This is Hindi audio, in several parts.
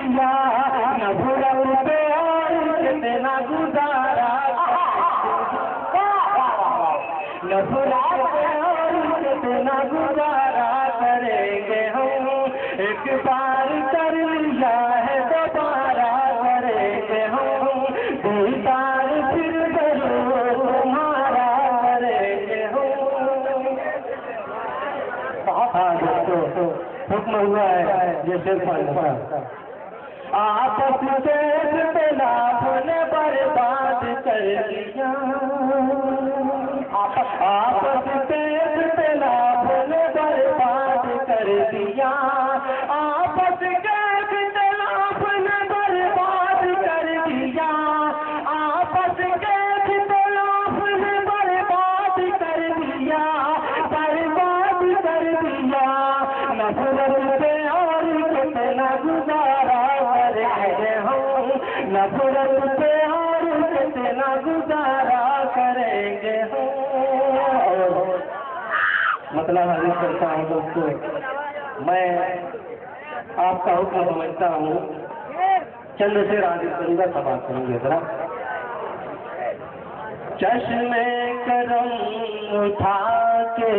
लिया, नफरत पे और कितना गुजारा, नफरत पे और कितना गुजारा करेंगे हम, एक बार कर लिया है दोबारा करेंगे हम, दीदार फिर जरूर तुम्हारा करेंगे हम। हाँ दोस्तों, हुक्म हुआ है जैसे आपस से इख्तिलाफ ने बर्बाद कर दिया, आपस से इख्तिलाफ ने बर्बाद कर दिया, आपस के इख्तिलाफ ने बर्बाद कर दिया, आपस के इख्तिलाफ ने बर्बाद कर दिया, बर्बाद कर दिया, नफरत पे और कितना गुजारा करेंगे हम, नफरत पे और कितना गुजारा करेंगे हम। मतलब हाजिर करता हूँ दोस्तों, मैं आपका हुक्म समझता हूँ, चंद से हाजिर करूंगा, सब बात करेंगे जरा। चश्मे करम उठा के,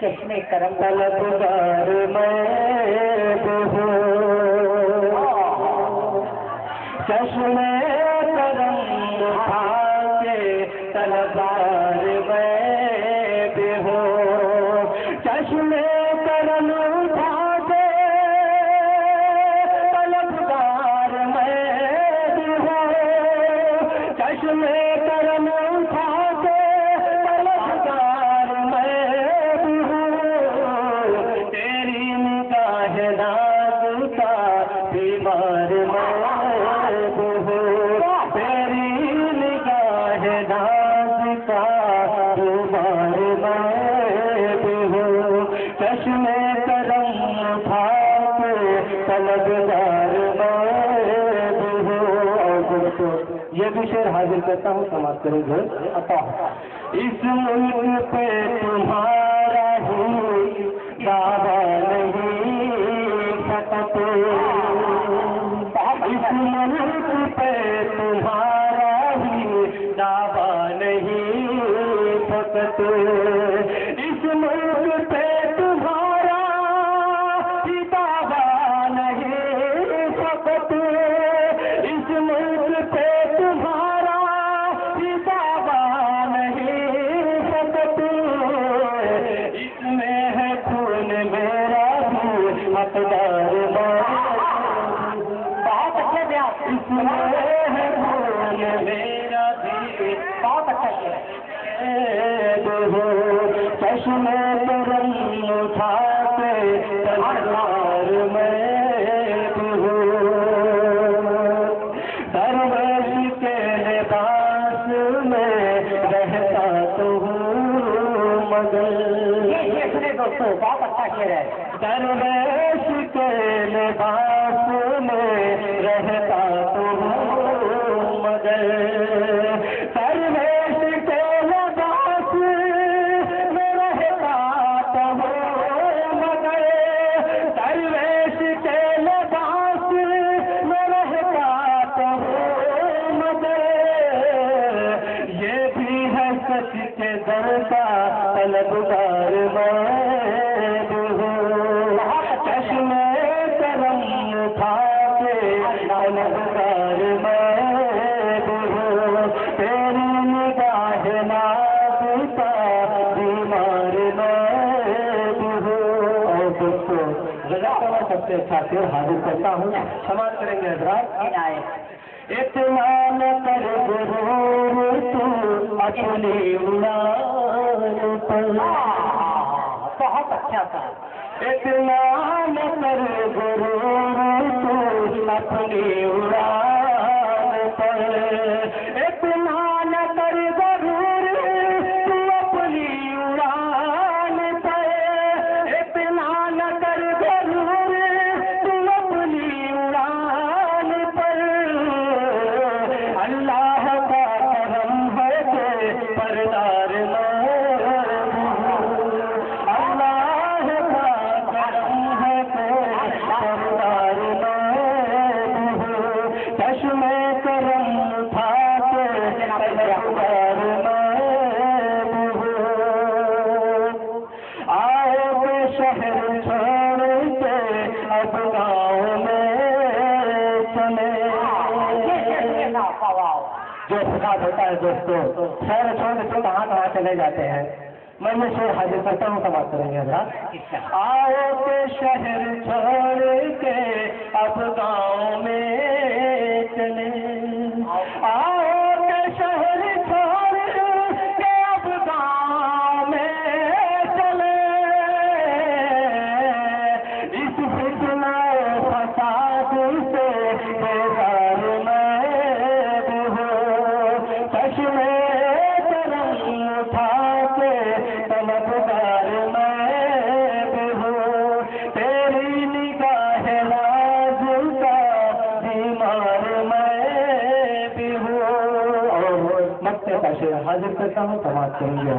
चश्मे करम तलबगार मैं हूँ, चश्मे करम उठा के तलबगार मैं हूँ, चश्मे करम उठा के तलबगार मैं हूँ, चश्मे करम उठा के तलबगार मैं हूँ, तेरी निगाह नाज़ का बीमार मैं हूँ, तेरी निगाह नाज़ का बीमार मैं हूँ, चश्मे करम उठा के तलबगार मैं हूँ। ये भी शेर हाजिर करता हूँ, समाप्त करेंगे। अता इस मुल्क पे तुम्हारा ही दावा नहीं फकत, इस मुल्क पे तुम्हारा ही दावा नहीं फकत, इस मुल्क पे तुम्हारा ही दावा नहीं फकत, इस मुल्क पे तुम्हारा ही दावा नहीं फकत, इसमें है खून मेरा भी हकदार बहुत अच्छे से आप, इसमें है खून मेरा भी बहुत अच्छा किया, चश्मे करम उठा के तलवार मैं हूँ, दरवेश के लिबास में रहता तो हूँ मगर, ये सुने दोस्तों, बहुत अच्छा शेर है, दरवेश के लिबास में रहता तो हूँ मगर, दरवेश के लिबास में रहता तो हूँ मगर, दरवेश के लिबास में रहता तो हूँ मगर, ये भी है सच के दर का तलबगार मैं हूँ, चश्मे करम उठा के तलबगार मैं हूँ, तेरी निगाह नाज़ का बीमार मैं हूँ। और दोस्तों, रज़ा का सबसे अच्छा शेर हाजिर करता हूँ, समाप्त करेंगे हज़रात। इतना न कर गुरूर तू अपनी उड़ान पर, बहुत अच्छा था, इतना न कर गुरूर तू अपनी उड़ान पर, इतना न कर गुरूर तू अपनी उड़ान पर, इतना न कर गुरूर तू अपनी उड़ान पर, अल्लाह का करम है कि परदार अल्लाह का करम है कि परदार गाँव में चले। जो प्रसाद होता है दोस्तों, शहर छोड़ के कहाँ चले जाते हैं। मैं ये शेर हाजिर करता हूँ, समाप्त करेंगे हजरात। आओ के शहर छोड़ के अब गाँव में चले, आओ के शहर छोड़ के अब गाँव में चले। इस फितना फसाद से बेजार मैं भी हूँ, चश्मे उठा के तलबगार मैं भी हूँ। तेरी निगाह नाज़ का बीमार मैं भी हूँ। और मक्ते का शेर हाजिर करता हूँ, समाप्त करेंगे।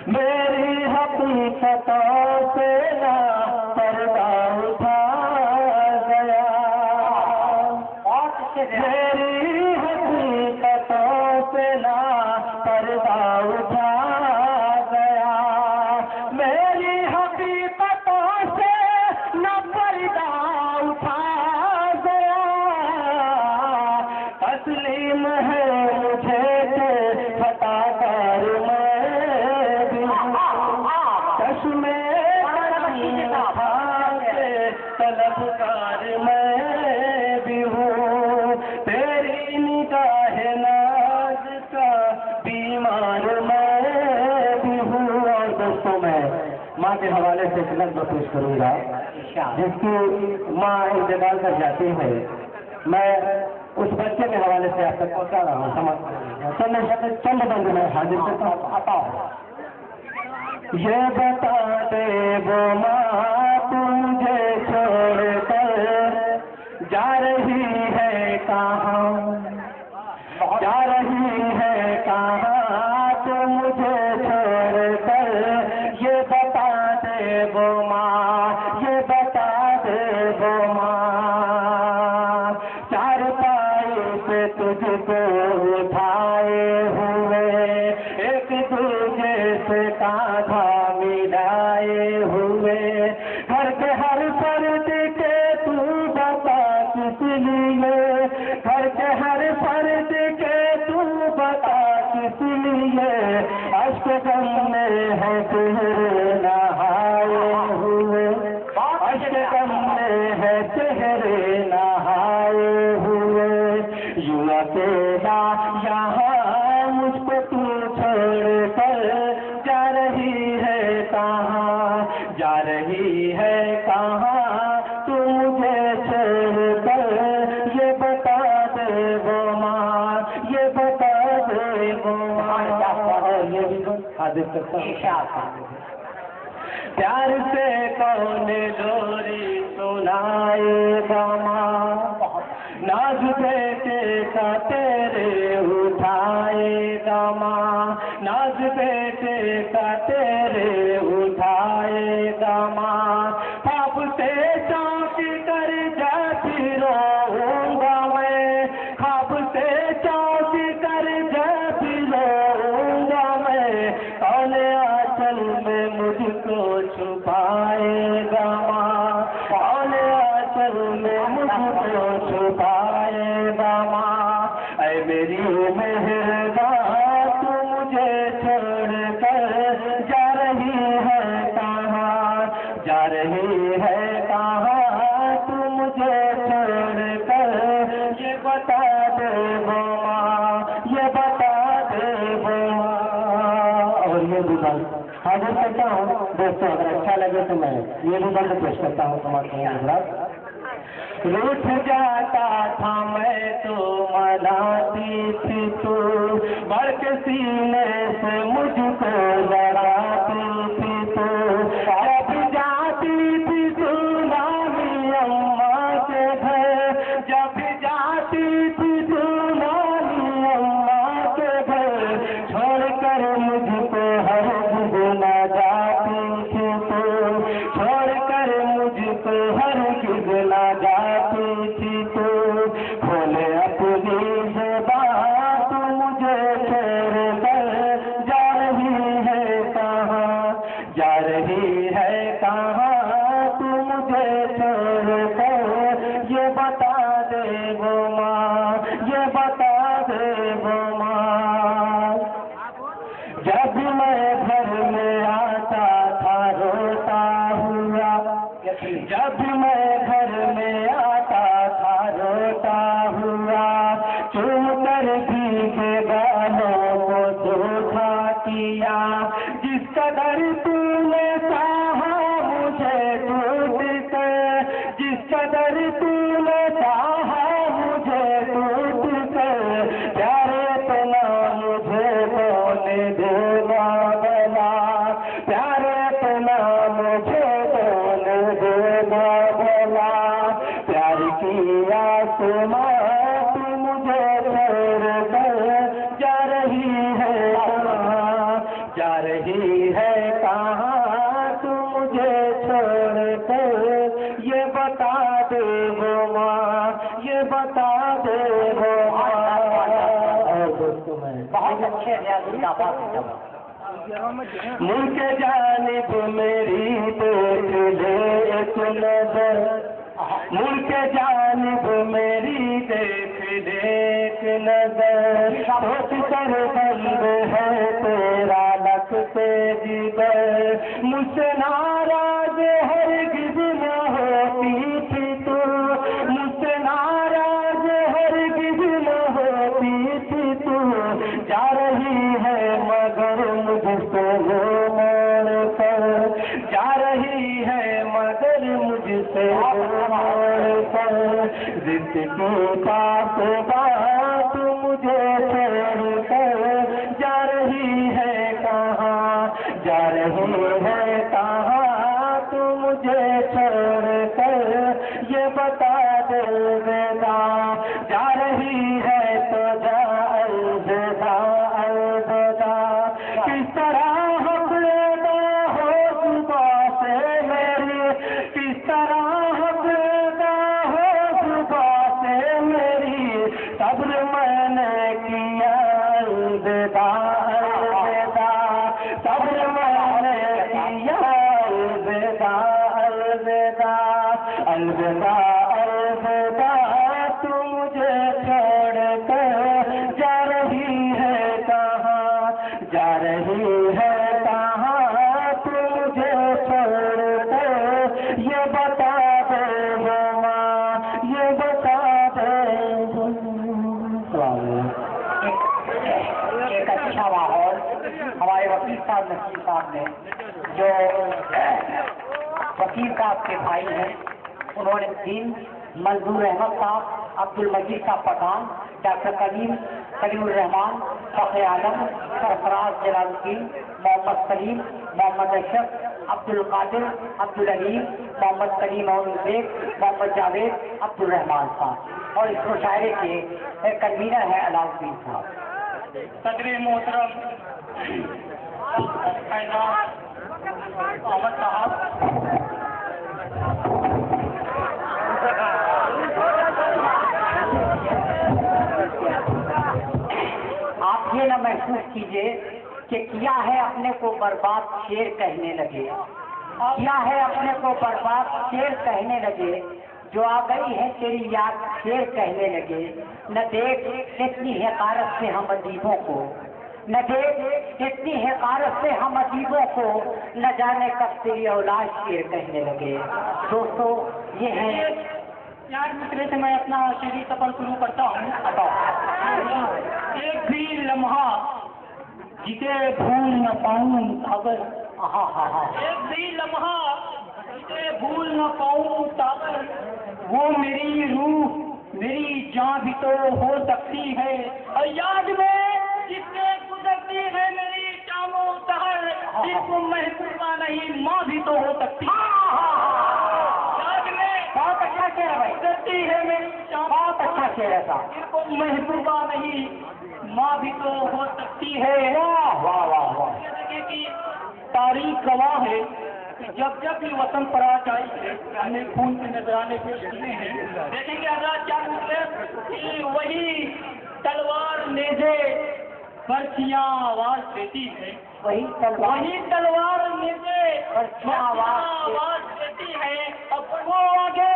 मेरी हकीकतों से ना पर्दा उठा गया, मेरी हकीकतों से ना पर्दा उठा गया, मेरी हकीकतों से न पर्दा उठा गया। तस्लीम है मुझे के खताकार मैं भी हूँ, चश्मे उठा के तलबगार मैं भी हूँ। तेरी निगाह नाज़ का बीमार मैं भी हूँ। और दोस्तों, मैं माँ के हवाले से एक नज़्म पेश करूँगा, जिसकी माँ इंतकाल कर जाती है। मैं उस बच्चे के हवाले से आप तक पहुँचा रहा हूँ, समझ चंद बंद में हाजिर करता हूँ। आता हूँ। ये बता दे वो माँ तुझे छोड़ कर जा रही है कहाँ, जा रही है कहाँ तू मुझे छोड़ कर। ये बता दे वो माँ, ये बता दे वो माँ। चार पाई से तुझको उठाए हुए, एक दूजे से कांधा मिलाए हुए, घर के हर फर्द के तू बता किस लिए, घर के हर फर्द के तू बता किस लिए। अश्क गम में है चेहरे नहाए हुए, अश्क गम में है चेहरे नहाए हुए। यूं अकेला यहाँ मुझको तू छोड़ कर जा रही है कहाँ, जा रही है कहाँ तू मुझे छोड़ कर। ये बता दे वो माँ, ये बता दे वो माँ। ये भी हाजिर करता हूँ। प्यार से कौन लोरी सुनाएगा माँ, नाज बेटे का तेरे उठाएगा माँ, नाज बेटे का तेरे उठाएगा माँ। पाप से चौंक कर जाती रहूँगा मैं, खाब से चौंक कर जाती रहूँगा मैं। कौन आंचल में मुझको छुपाएगा माँ, कौन आंचल में मुझको छुपाएगा माँ। ऐ मेरी मेहरबान तू मुझे छोड़ कर जा रही है कहाँ, जा रही है कहाँ तू मुझे छोड़ कर। ये बता दे वो माँ, ये बता दे वो माँ। और ये भी बंद हाजिर करता हूँ दोस्तों, अगर अच्छा लगे तो मैं ये भी बंद पेश करता हूँ तुम्हारे। रूठ जाता था मैं तो मनाती थी तू, बढ़ के सीने से मुझको लड़ाती थी तू। जब जाती थी तू नानी अम्मा के घर, जब जाती थी तू नानी अम्मा के घर, छोड़कर मुझको हर न जाती थी तू, छोड़कर मुझको हर न जाती थी तू। खोले अपनी ज़बान तू मुझे छोड़ कर जा रही है कहाँ, जा रही है कहाँ तू मुझे छोड़ वो माँ, ये बता दे वो माँ। जब मैं घर में आता था रोता हुआ, जब मैं घर में आता था रोता हुआ, चूम कर भीगे गालों को धोखा किया। जिस कदर तूने चाहा मुझे टूट कर, जिस कदर तूने चाहा मुझे टूट कर, प्यारे तो ना मुझे बोने देगा भला, प्यारे तो ना मुझे बोने देगा भला। प्यार की आसमां तू मुझे छोड़ कर जा रही है कहाँ, जा रही है कहाँ तू मुझे छोड़ कर, ये बता दे वो माँ, ये बता दे वो माँ। और दोस्तों मैं बहुत अच्छे रियाज़ी का बात मुल्क जानिब मेरी देख ले एक नजर, मुल्क जानिब मेरी देख ले एक नजर। सोच कर बंद है तेरा लगते जिगर, मुझसे नाराज हरगिज़ न होती थी तू, मुझसे नाराज हरगिज़ न होती थी तू। जा रही है मगर मुझसे मोड़ कर, जा रही है मगर मुझसे मोड़ कर। जिंदगी पास बात मुझे छोड़ कर जा रही है कहाँ, जा रही है कहाँ तू मुझे छोड़ कर, ये बता दे बेटा। जा रही है तो जा अलविदा अलविदा। किस तरह हफ्ता हो सुबह से मेरी, किस तरह हफ्ता हो सुबह से मेरी, सब्र मैंने किया अलविदा अलविदा, सब्र मैंने किया अलविदा अलविदा अलविदा अलविदा। तू मुझे छोड़ कर जा रही है कहाँ, जा रही है कहाँ तू मुझे छोड़ कर, ये बता दे वो माँ, ये बता दे वो माँ। एक अच्छा माहौल हमारे वकील साहब नसीर साहब ने, जो वकील साहब के भाई हैं, उन्होंने दिन मंजूर अहमद साहब, अब्दुल मजीद साहब पठान, डॉक्टर कलीमुर रहमान, फखर आलम, सरफराज जलालुद्दीन, मोहम्मद सलीम, मोहम्मद अशरफ, अब्दुल कादिर, अब्दुल अलीम, मोहम्मद कलीम और बेग, मोहम्मद जावेद, अब्दुल रहमान साहब, और इस मुशायरे के कन्वीनर है अलाउद्दीन साहब। सदर मोहतरम अहमद साहब, आप ये ना महसूस कीजिए कि किया है अपने को बर्बाद शेर कहने लगे, किया है अपने को बर्बाद शेर कहने लगे, जो आ गई है तेरी याद शेर कहने लगे। न देख कितनी हकारत से हम अदीबों को, न देख कितनी हकारत से हम अदीबों को, न जाने कब तेरी औलाद शेर कहने लगे। दोस्तों ये है यार मित्र से मैं अपना शेरी सफर शुरू करता हूँ। एक भी लम्हा जिसे भूल न पाऊँ सागर, एक भी लम्हा जिसे भूल न पाऊँ सागर, वो मेरी रूह मेरी जान भी तो हो सकती है, और याद में जिससे गुजरती है मेरी शामो सहर, जिसको महसूबा नहीं माँ भी तो हो सकती है। याद में बहुत अच्छा शेर है भाई, गुजरती है मेरी बहुत अच्छा शेर है साहब, जिसको महसूबा नहीं माँ भी तो हो सकती है। वाह वाह वाह वाह। कि तारीख गवाह है कि जब जब भी वतन पर आ जाए हमने खून के नजराने पेश किए हैं। देखेंगे आजाद क्या कि वही तलवार नेज़े बर्छियाँ आवाज देती है, वही तलवार नेज़े बर्छियाँ आवाज देती है। अब वो आगे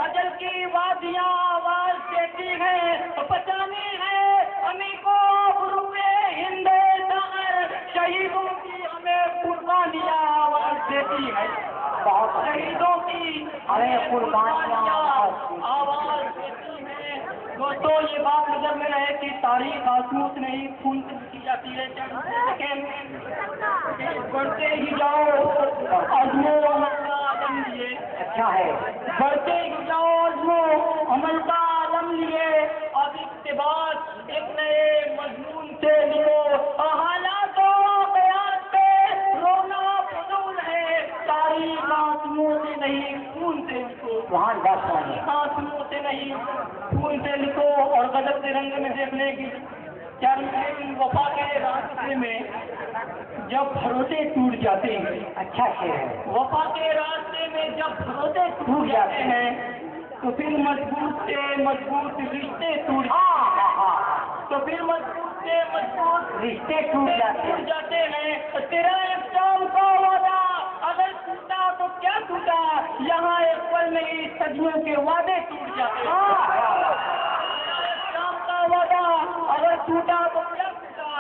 अजल की वादियाँ आवाज शहीदों की हमें कुर्बानियां आवाज देती है। दोस्तों ये बात नजर में रहे कि तारीख आंसुओं से नहीं खून से लिखी जाती है। बढ़ते ही जाओ अज़्मो अमल का आलम लिए। अच्छा है। बढ़ते ही जाओ अज़्मो अमल का आलम लिए। अब इक़्तिबास एक नए मजमून से लिखो। हालातों क़यास पे रोना फजूल है। तारीख आंसुओं से नहीं खून से लिखो। वहाँ बात है, आंसुओं से नहीं खून से लिखो। और गजब के रंग में देखने की क्या वफा के रास्ते में जब भरोसे टूट जाते हैं। अच्छा है। वफा के रास्ते में जब भरोसे टूट जाते हैं तो फिर मजबूत से मजबूत रिश्ते टूट तो फिर मजबूत से मजबूत रिश्ते टूट जाते हैं। तेरा एक शाम का वादा अगर टूटा तो क्या टूटा, यहाँ एक पल में ही सदियों के वादे टूट जाते हैं। शाम का वादा अगर टूटा तो क्या टूटा,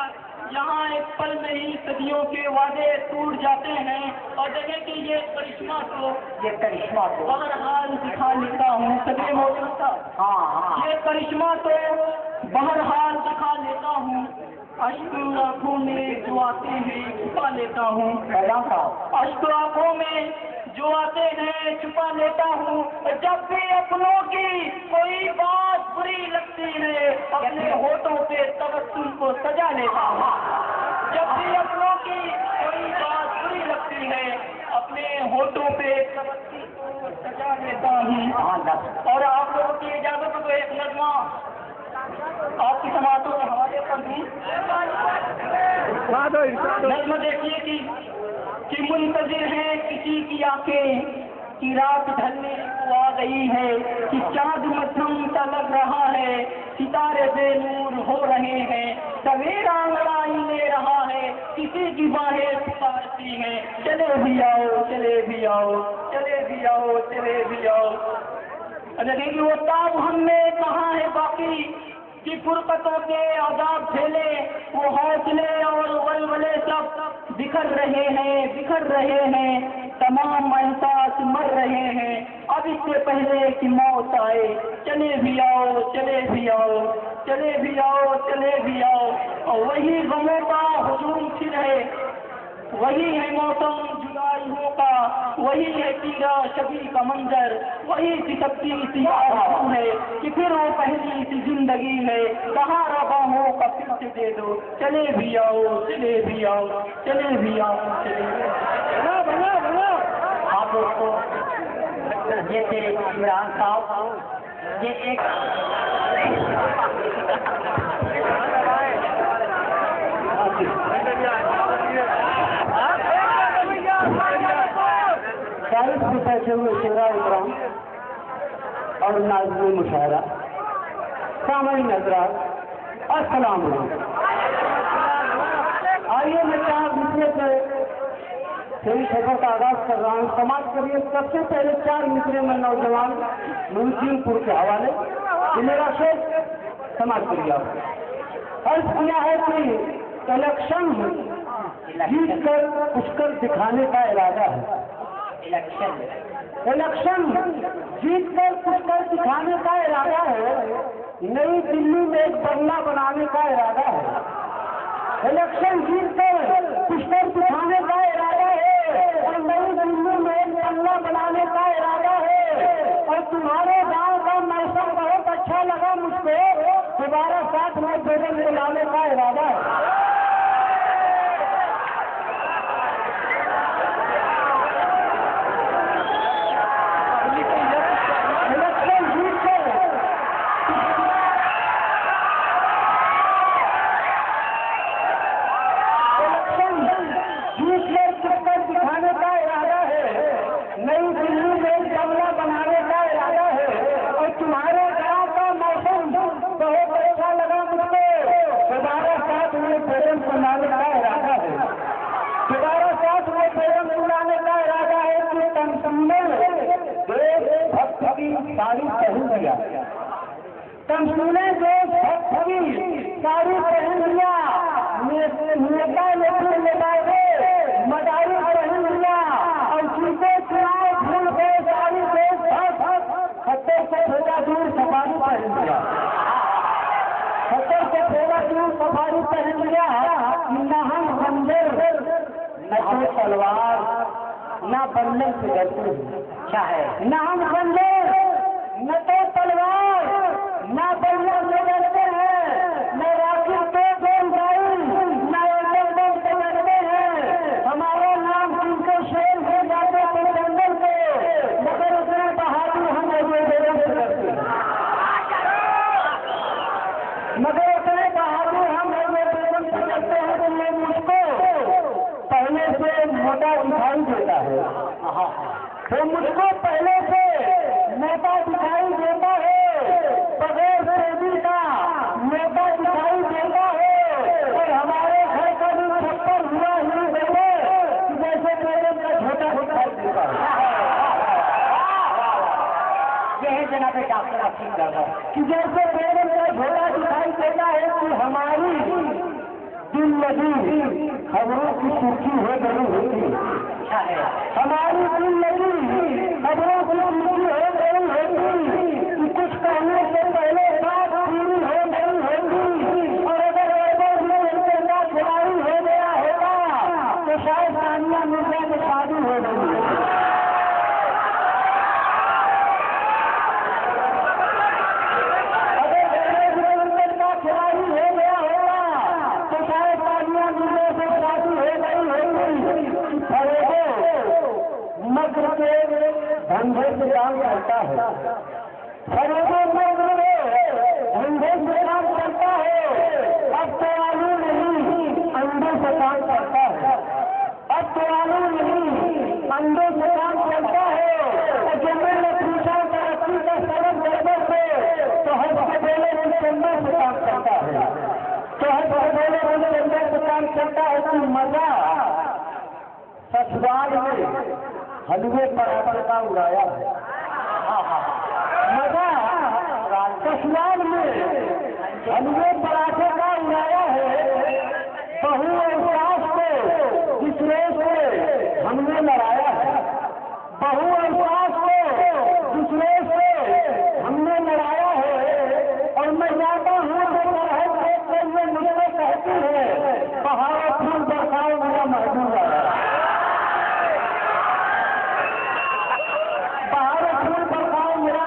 यहाँ एक पल में ही सदियों के वादे टूट जाते हैं। और देखें कि ये करिश्मा तो बहरहाल दिखा लेता हूँ सभी मौजूद था। ये करिश्मा तो बहरहाल दिखा लेता हूँ। अश्क आंखों में जो आते हैं छुपा लेता हूँ। अश्क आंखों में जो आते हैं छुपा लेता हूँ। जब भी अपनों की कोई बात बुरी लगती है अपने होठों पे तबस्सुम को सजा लेता हूँ। जब भी अपनों की कोई बात बुरी लगती है अपने होठों पे तबस्सुम को सजा लेता हूँ। और आप लोगों की इजाजत को एक नज़्मा आपकी समातों के हवाले पर दूं। नज़्म देखिए कि मुंतज़िर है किसी की आंखें कि रात ढलने को आ गई है, कि चाँद मध्यम सा लग रहा है, सितारे बेनूर हो रहे हैं, सवेरा अंगड़ाई ले रहा है, किसी की बाहें पुकारती हैं, चले भी आओ चले भी आओ चले भी आओ चले भी आओ। देखेंगे वो ताब हमने कहाँ है बाकी कि फुरकतों के आदाब झेले, वो हौसले और वलवले सब बिखर रहे हैं, तमाम एहसास मर रहे हैं। अब इससे पहले कि मौत आए चले भी आओ चले भी आओ चले भी आओ चले भी आओ। और वही गमों का हुजूम फिर है, वही है मौसम जुदाइयों का, वही है तीरा शबी का मंजर, वही सिसकती सी आरज़ू है कि फिर वो पहली सी जिंदगी है। सहारा बाहों का फिर से दे दो चले भी आओ चले भी आओ चले भी आओ चले भी आओ। आप दोस्तों ये थे इमरान साहब। ये एक चालीस में बैठे हुए शेरा इकराम और नाज़िम मुशायरा सामईन हज़रात अस्सलाम वालेकुम। आइए मैं 4 मिसरे से मेरी सफर का आगाज कर रहा हूँ। समाज करिए सबसे पहले 4 मिसरे में नौजवान मुल्कीनपुर के हवाले ये मेरा शेख समाज करिए। अर्ज किया है कि इलेक्शन जीत कर कुछ कर दिखाने का इरादा है। इलेक्शन जीत कर कुछ कर दिखाने का इरादा है। नई दिल्ली में एक बंगला बनाने का इरादा है। इलेक्शन जीत कर कुछ कर दिखाने का इरादा है और नई दिल्ली में एक बंगला बनाने का इरादा है। और तुम्हारे गांव का मौसम बहुत अच्छा लगा मुझको, दोबारा साथ में बेगम बुलाने का इरादा है। साड़ी पहन लिया, कमसूने जो भक्ति साड़ी पहन लिया, नेता लेकर लगाए मदारी पहन लिया और जिनको चुनाव भूल पहन लिया, सतर से थोड़ा क्यों सफारी पहन लिया, न हम खंजर न तो तलवार न बल्लम से डरते हैं। अच्छा है, न हम खंजर न तो तलवार न बल्लम से डरते हैं, न राखी पे गोलगाई न एल्बम से डरते हैं। हमारा नाम जिनके शेर हो जाते तो जंगल के, मगर उतने बहादुर हम बेगम से डरते हैं, मगर उतने बहादुर हम बेगम से डरते हैं। तो ये मुझको पहले से मोटा दिखाई देता है, तो मुझको पहले से मोटा दिखाई देता है, बगैर सेवी का मोटा दिखाई देता है। और हमारे घर का भी छप्पर हुआ ही देवे जैसे बेगम का छोटा दिखाई देता है। यह जनाब डॉक्टर अफीम रहा कि जैसे बेगम का छोटा दिखाई देता है कि हमारी दिल लगी खबरों की सुर्खी हो गई होती। अच्छा है, हमारी दिल लगी खबरों की सुर्खी हो गई होती, कि कुछ कहने से पहले बात पूरी हो गई होती। और अगर उनके साथ खिलाड़ी हो गया होगा तो शायद सानिया मिर्जा की शादी हो गई होगी। मक्र के धंधे से काम करता है, फरेबो मक्र धंधे से काम करता है। अब तो आलू नहीं अंडे से काम करता है, अब तो आलू नहीं अंडे से काम करता है। और जब मैंने पूछा तरक्की का सबक गड़बड़ से, तो हर से पहले वो चंदा से काम करता है, तो हर से पहले वो चंदा से काम करता है। कि मजा ससुराल में हलवे पराठे का उड़ाया है, मजा ससुराल में हलवे पराठे का उड़ाया है। बहू और सास को दूसरे से हमने लड़ाया है, बहू और सास को दूसरे से हमने लड़ाया है। और मैं जाता हूँ तो सरहद देख कर ये मुझसे कहती है, बहाओ फूल बरसाओ मेरा महबूब आया,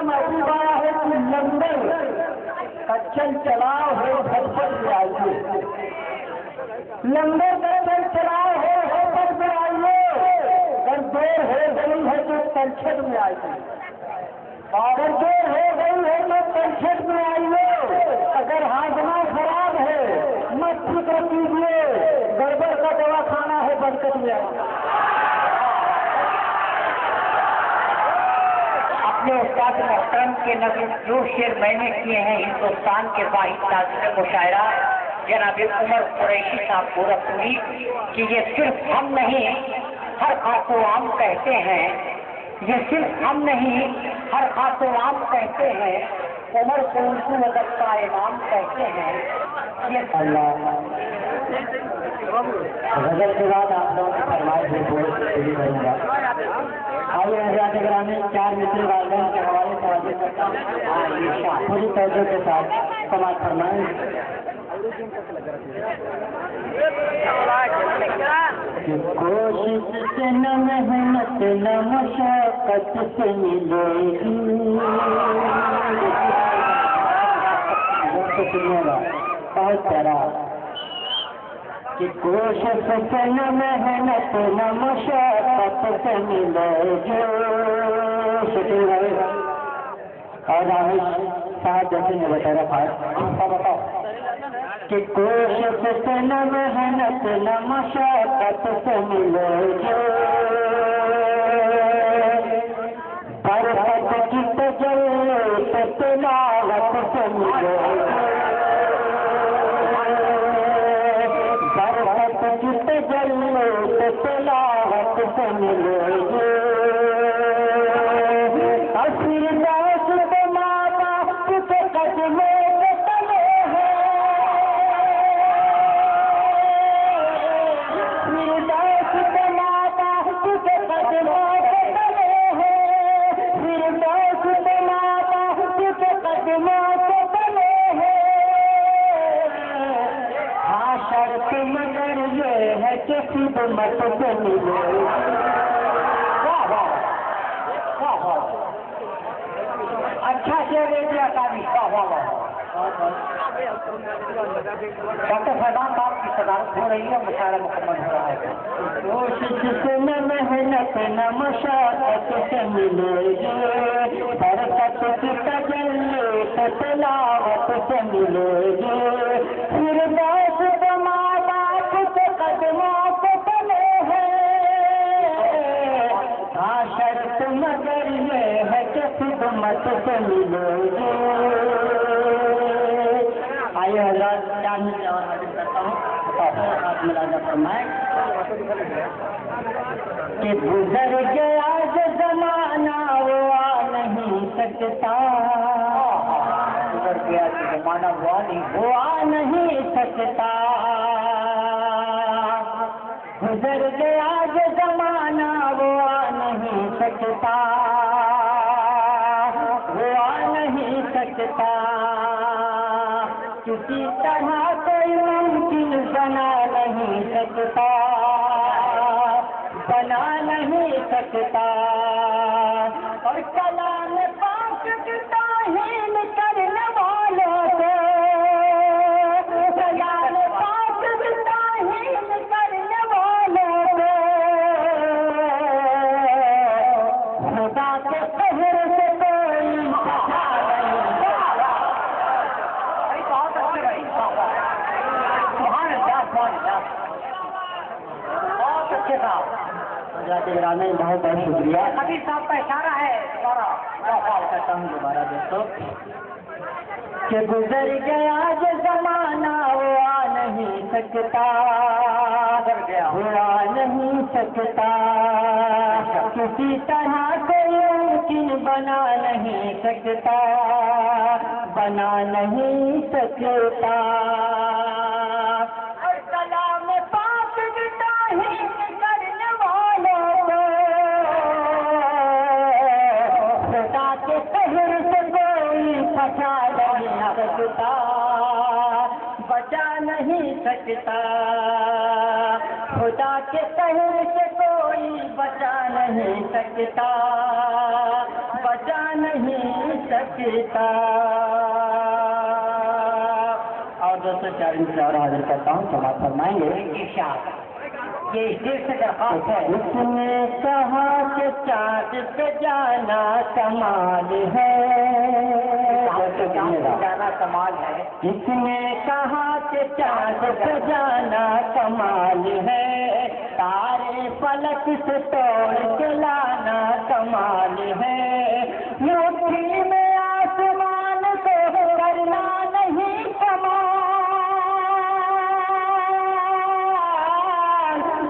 महबूब आया है। कि लंगर कच्चल चलाओ हो झटपट से आइए, लंगर कच्चल चलाओ हो झटपट से आइए। अगर देर हो गई है तो तलछट में आइए, अगर देर हो गई है तो तलछट में आइए। अगर हाजमा खराब है मत फिक्र कीजिए, गड़बड़ का दवा खाना है बरकत में आइए। अपने उस्ताद मोहतरम के नज़र जो शेर मैंने किए हैं हिंदुस्तान के वाहिद ताज़िम मुशायरा जनाब उमर कुरैशी साहब गोरखपुरी कि ये सिर्फ हम नहीं हर खासो आम कहते हैं, ये सिर्फ हम नहीं हर खासो आम कहते हैं, उमर को उर्दू अदब का इमाम कहते हैं। ये गजल के बाद आप लोगों की फरमाइश है शुरू करूँगा। आइए हजरात ग्रामी 4 मित्र वाले के हवाले तवज्जो करता हूँ, पूरी तवज्जो के साथ समाज फरमाएं। कि कोशिश से न मेहनत न मशक्कत से मिलेगी, सुनिएगा बहुत प्यारा। कि कोशिश से न मेहनत न मशक्कत से मिलेगी। और रामेश साहब जैसे ने बताया था, बताओ कि कोशिश से न मेहनत न मशक्कत से मिलेगी, बरकत की तजल्लुत तिलावत से मिलेगी, बरकत की तजल्लुत तिलावत से मिलेगी। खिदमत से मिले। वाह वाह वाह वाह, अच्छा शेर दे दिया काफी, वाह वाह वाह। डॉक्टर फैजान साहब की सदारत हो रही है, मुशायरा मुकम्मल हो रहा है। कोशिश से न मेहनत न मशाकत से मिलेगी, बरकत की तजल्ली से तिलावत से मिलेगी। फिर दास माँ बाप के कदमों पे चले हैं, हाँ शर्त मगर ये है कि खिदमत से मिलेगी। आइए हज़रात, चांद से और हाजिर करता हूँ, आप मुलाजा फरमाएं कि गुजर गया जो जमाना वो आ नहीं सकता, गुजर गया जो जमाना वो आ नहीं सकता। गुजर गया जो जमाना वो आ नहीं सकता, वो आ नहीं सकता। किसी तरह कोई मुमकिन बना नहीं सकता, बना नहीं सकता। और कलाम पाक की ताहीन करने वालों को, कलाम पाक की ताहीन करने वालों को खुदा के कहर से कोई बचा नहीं। बहुत अच्छे भाई, सुभान अल्लाह, सुभान अल्लाह, बहुत अच्छे साहब। ग्रामी बहुत बहुत शुक्रिया। खबीर साहब का इशारा है, कहता हूँ दोबारा दोस्तों कि गुजर गया जो जमाना वो आ नहीं सकता, वो आ नहीं सकता। किसी तरह कोई मुमकिन बना नहीं सकता, बना नहीं सकता। और कलाम पाक की ताहीन करने वालों को खुदा के कहर से कोई फंसा नहीं सकता, बचा नहीं सकता। खुदा के कहर से कोई बचा नहीं सकता, बचा नहीं सकता। और दोस्तों चार से और हाजिर करता हूँ, समाप्त फरमाएंगे। ये स्टेज से दरखास्त है। उसने कहा कि चाँद पे जाना कमाल है, जाना कमाल है। इसने कहा कि चाँद पे जाना कमाल है, तारे फलक से तोड़ के लाना कमाल है। मुट्ठी में आसमान को करना नहीं कमाल,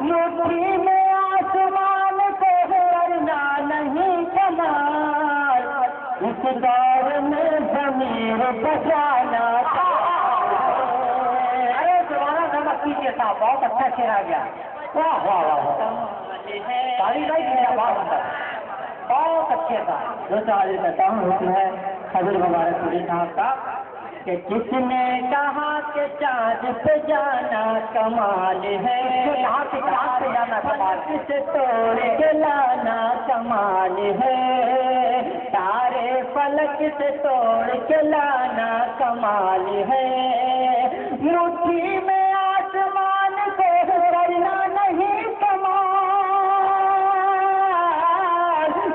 मुट्ठी में आसमान को करना नहीं कमाल। इस दौर में ज़मीर बचाना। अरे दोबारा नमक कीजिए साहब, बहुत अच्छा शेर आ गया। वाह वाह वाह, ताली भाई मेरा बहुत अच्छे साहब। दोस्तों हाजिर करता हूँ, हुक्म है हजर मुबारक पुरी साहब का कि किसने कहा कि चाँद पे जाना कमाल है, कहा कि चाँद पे जाना कमाल है, से तोड़ के लाना कमाल है, तारे फलक से तोड़ के लाना कमाल है। मुट्ठी में आसमान को करना नहीं कमाल,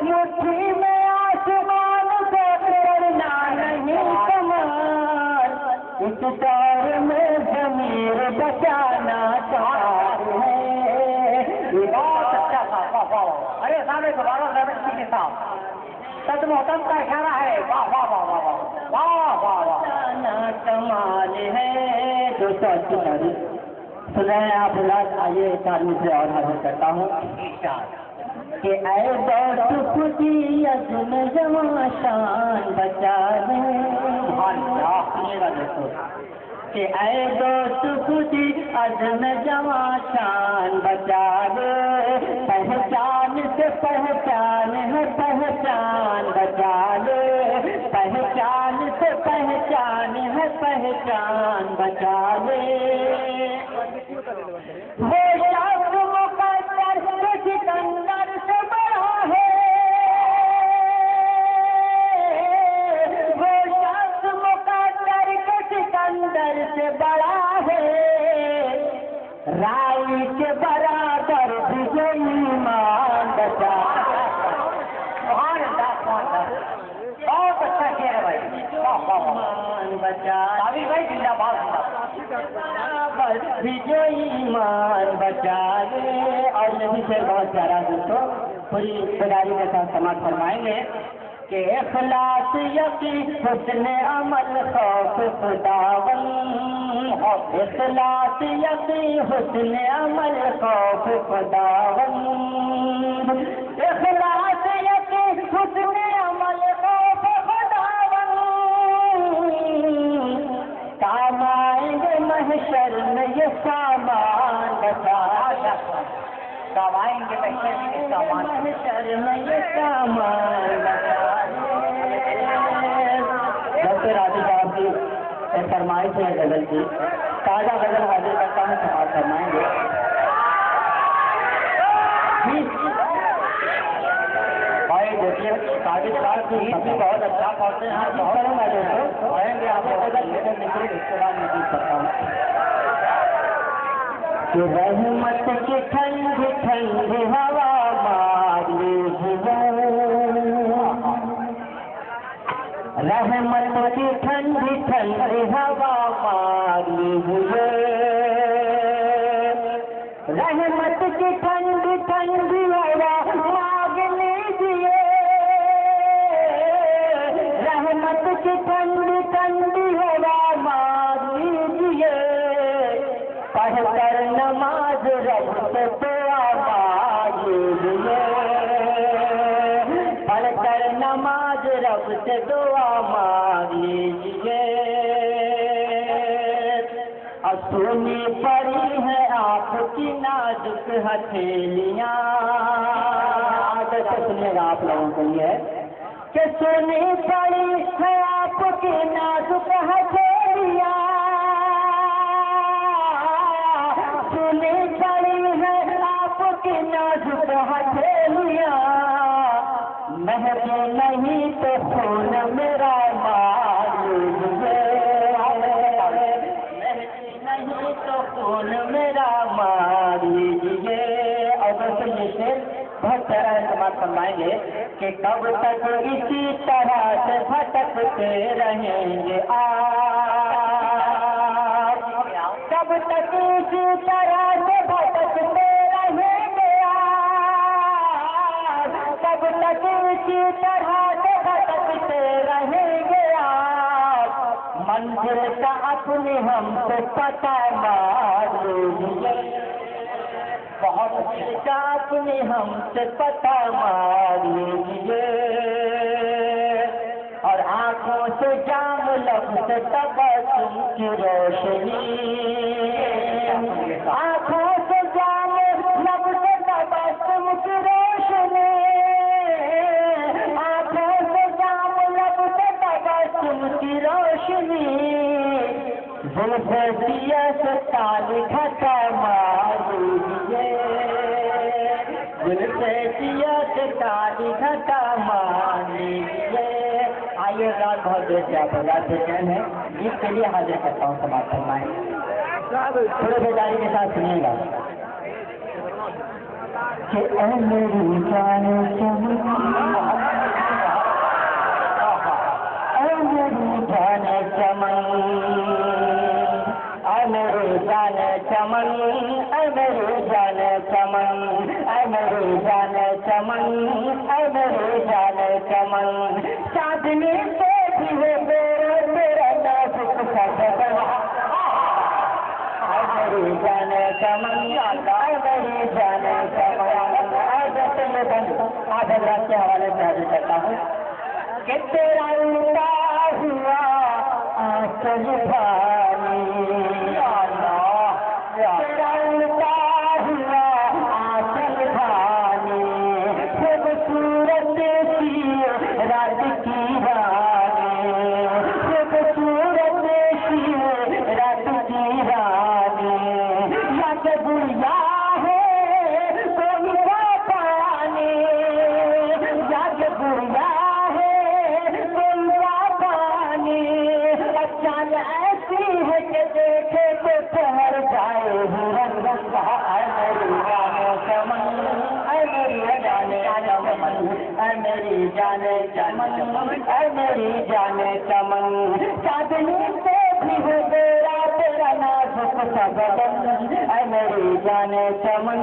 मुट्ठी में आसमान को करना नहीं कमाल। इस दौर में ज़मीर बचाना कमाल है। बहुत अच्छा साहब, वाह वाह। अरे साहब दोबारा नमक कीजिए साहब, सद मोहतम का इशारा है। वाह वाह वाह वाह वाह वाह वाह वाह, कमाल है। दोस्तों अच्छी तारीफ सुनाए आप उल्लास। आइए एक आदमी से और हाजिर करता हूँ कि ऐ दोस्त खुदी अज़्म जवां शान बचा दे। सुनिएगा दोस्तों कि ऐ दोस्त खुदी अज़्म जवां शान बचा दे। पहचान से पहचान है पहचान बचा ले, पहचान से पहचान है पहचान बचा ले। वो शख्स राई के बराबर विजयी मान बचा। बहुत अच्छा शेर है भाई, मान बचा भाई जिंदाबाद विजयी मान बचा ले। और ये भी शेर बहुत प्यारा दोस्तों, पूरी बेदारी के साथ समाप्त फरमाएंगे कि इखलास यकीन हुस्न अमल खौफ खुदावन, इखलास यकीन हुस्न अमल खौफ खुदावन, इखलास यकीन हुस्न अमल खौफ खुदावन, काम आएंगे महशर में ये सामान बचा। कमाएंगे सामान महशर में ये सामान बचा। डॉक्टर राधे साहब की फरमाइश है गजल की, ताजा गजल हाजिर करता हूँ, समाप्त फरमाएंगे। भाई देखिए कादिर साहब की गीत भी बहुत अच्छा पढ़ते हैं, बहुत करूँगा दोस्तों, पढ़ेंगे आपको गजल लेकर निकले, इसके बाद मैं गीत करता हूँ कि रहमत की ठंडी ठंडी हवा मारी रहमत की ठंडी ठंडी हवा मारी हुए, रहमत की ठंडी ठंडी हवा मांग लीजिए, रहमत की ठंडी ठंडी हवा मांग लीजिए, पढ़कर नमाज रब से दुआ मांगिए, पढ़कर नमाज रब से दुआ मांग लीजिए। सुनी पड़ी है आपकी नाजुक हथेलियाँ, सुनिएगा आप लोगों के लिए कि सुनी पड़ी है आपकी नाजुक हथेलियाँ, सुनी पड़ी है आपकी नाजुक हथेलियाँ, मेहदी नहीं तो खून मेरा मार लीजिए, मेहदी नहीं तो खून मेरा मार लीजिए। और दोस्तों ये शेर बहुत सारा इस्तेमाल फरमाएंगे कि कब तक इसी तरह से भटकते रहेंगे आप, कब तक इसी तरह से भटकते रहेंगे आप, कब तक इसी तरह से भटकते रहेंगे आप, मंजिल का अपने हमसे पता मार लीजिए, बहुत का अपने हमसे पता मार लीजिए। और आंखों से जाम लब से तबस्सुम की रोशनी, आंखों से जाम लब से तबस्सुम की रोशनी, आंखों से जाम लब से तबस्सुम की रोशनी, जुल्फ़े दिया से ताली खता मार लीजिए, जुल्फ़े दिया से ताली खता मार लीजिए। आइए रात बहुत देर से आप बजाते हैं, गीत के लिए हाजिर करता हूँ, समाप्त फरमाएं, थोड़े बेदारी के साथ सुनिएगा कि ऐ मेरी जान चमन, ऐ मेरी जान चमन, ऐ मेरी जान चमन, ऐ मेरी जान चमन, ऐ मेरी जान चमन, ऐ मेरी जान चमन, चांदनी देखी है मेरे तेरा नाजुक सा बदन, ऐ मेरी जान चमन, ऐ मेरी जान चमन। आज रात के हवाले से हाजिर करता हूँ कि तेरा उल्टा हुआ आंचल भानी, तेरा उल्टा हुआ आंचल भानी, खूबसूरत सी रात की रानी, खूबसूरत सी रात की रानी, या के बुढ़िया है कोई का पानी, या के बुढ़िया ऐसी है कि देखे तो ठहर जाए हिरन, कहा है मेरी जाने चमन, ऐ मेरी जाने चमन, ऐ मेरी जाने चमन, ऐ मेरी जाने चमन, चांदनी से भी हो तेरा तेरा नाजुक सा बदन, ऐ मेरी जाने चमन,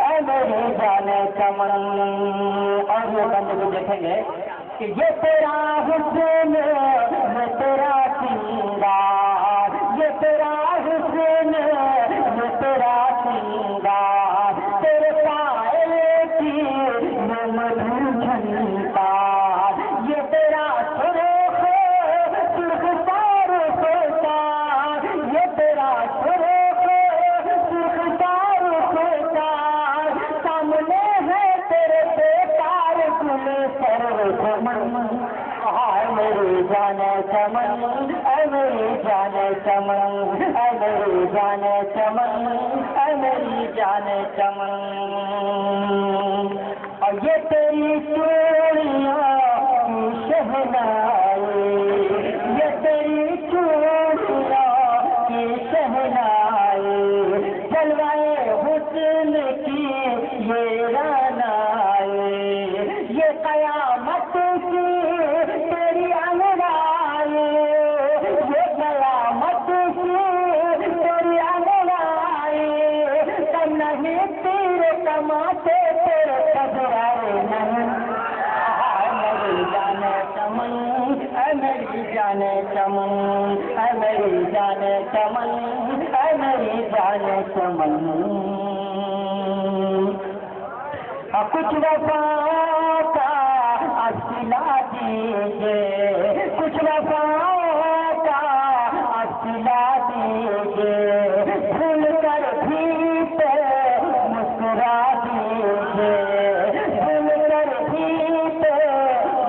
ऐ मेरी जाने चमन। और ये बंद को देखेंगे कि ये तेरा हुस्न, ये तेरा सिंगार, ये तेरा हुस्न, ये तेरा सिंगार, तेरे पाए की ये मधुर झंकार, ये तेरा सुरेख सुर्ख सारू सोचार, ये तेरा सुरेख सुर्ख सारू सोचार, सामने है तेरे बेकार गुल सर्व चमन, हाय मेरी जाने चमन, ऐ मेरी जाने चमन, ऐ मेरी जाने चमन, ऐ मेरी जाने चमन। और ये तेरी चूड़ियां की शहनाई, ये तेरी चूड़ियां की शहनाई, जलवाए हुस्न की ये रानाई, ये कयामत की तेरी अंगड़ाई, ये कयामत की तेरी अंगड़ाई, कम नहीं तेरे कमाते तेरे कजराए नहीं, मेरी जाने चमन, ऐ मेरी जाने चमन, ऐ मेरी जाने चमन, ऐ मेरी जाने चमन। कुछ वफा का असिला दीजिए, कुछ वफा का असिला दीजिए, भूल कर भी तो मुस्कुरा दीजिए, भूल कर भी तो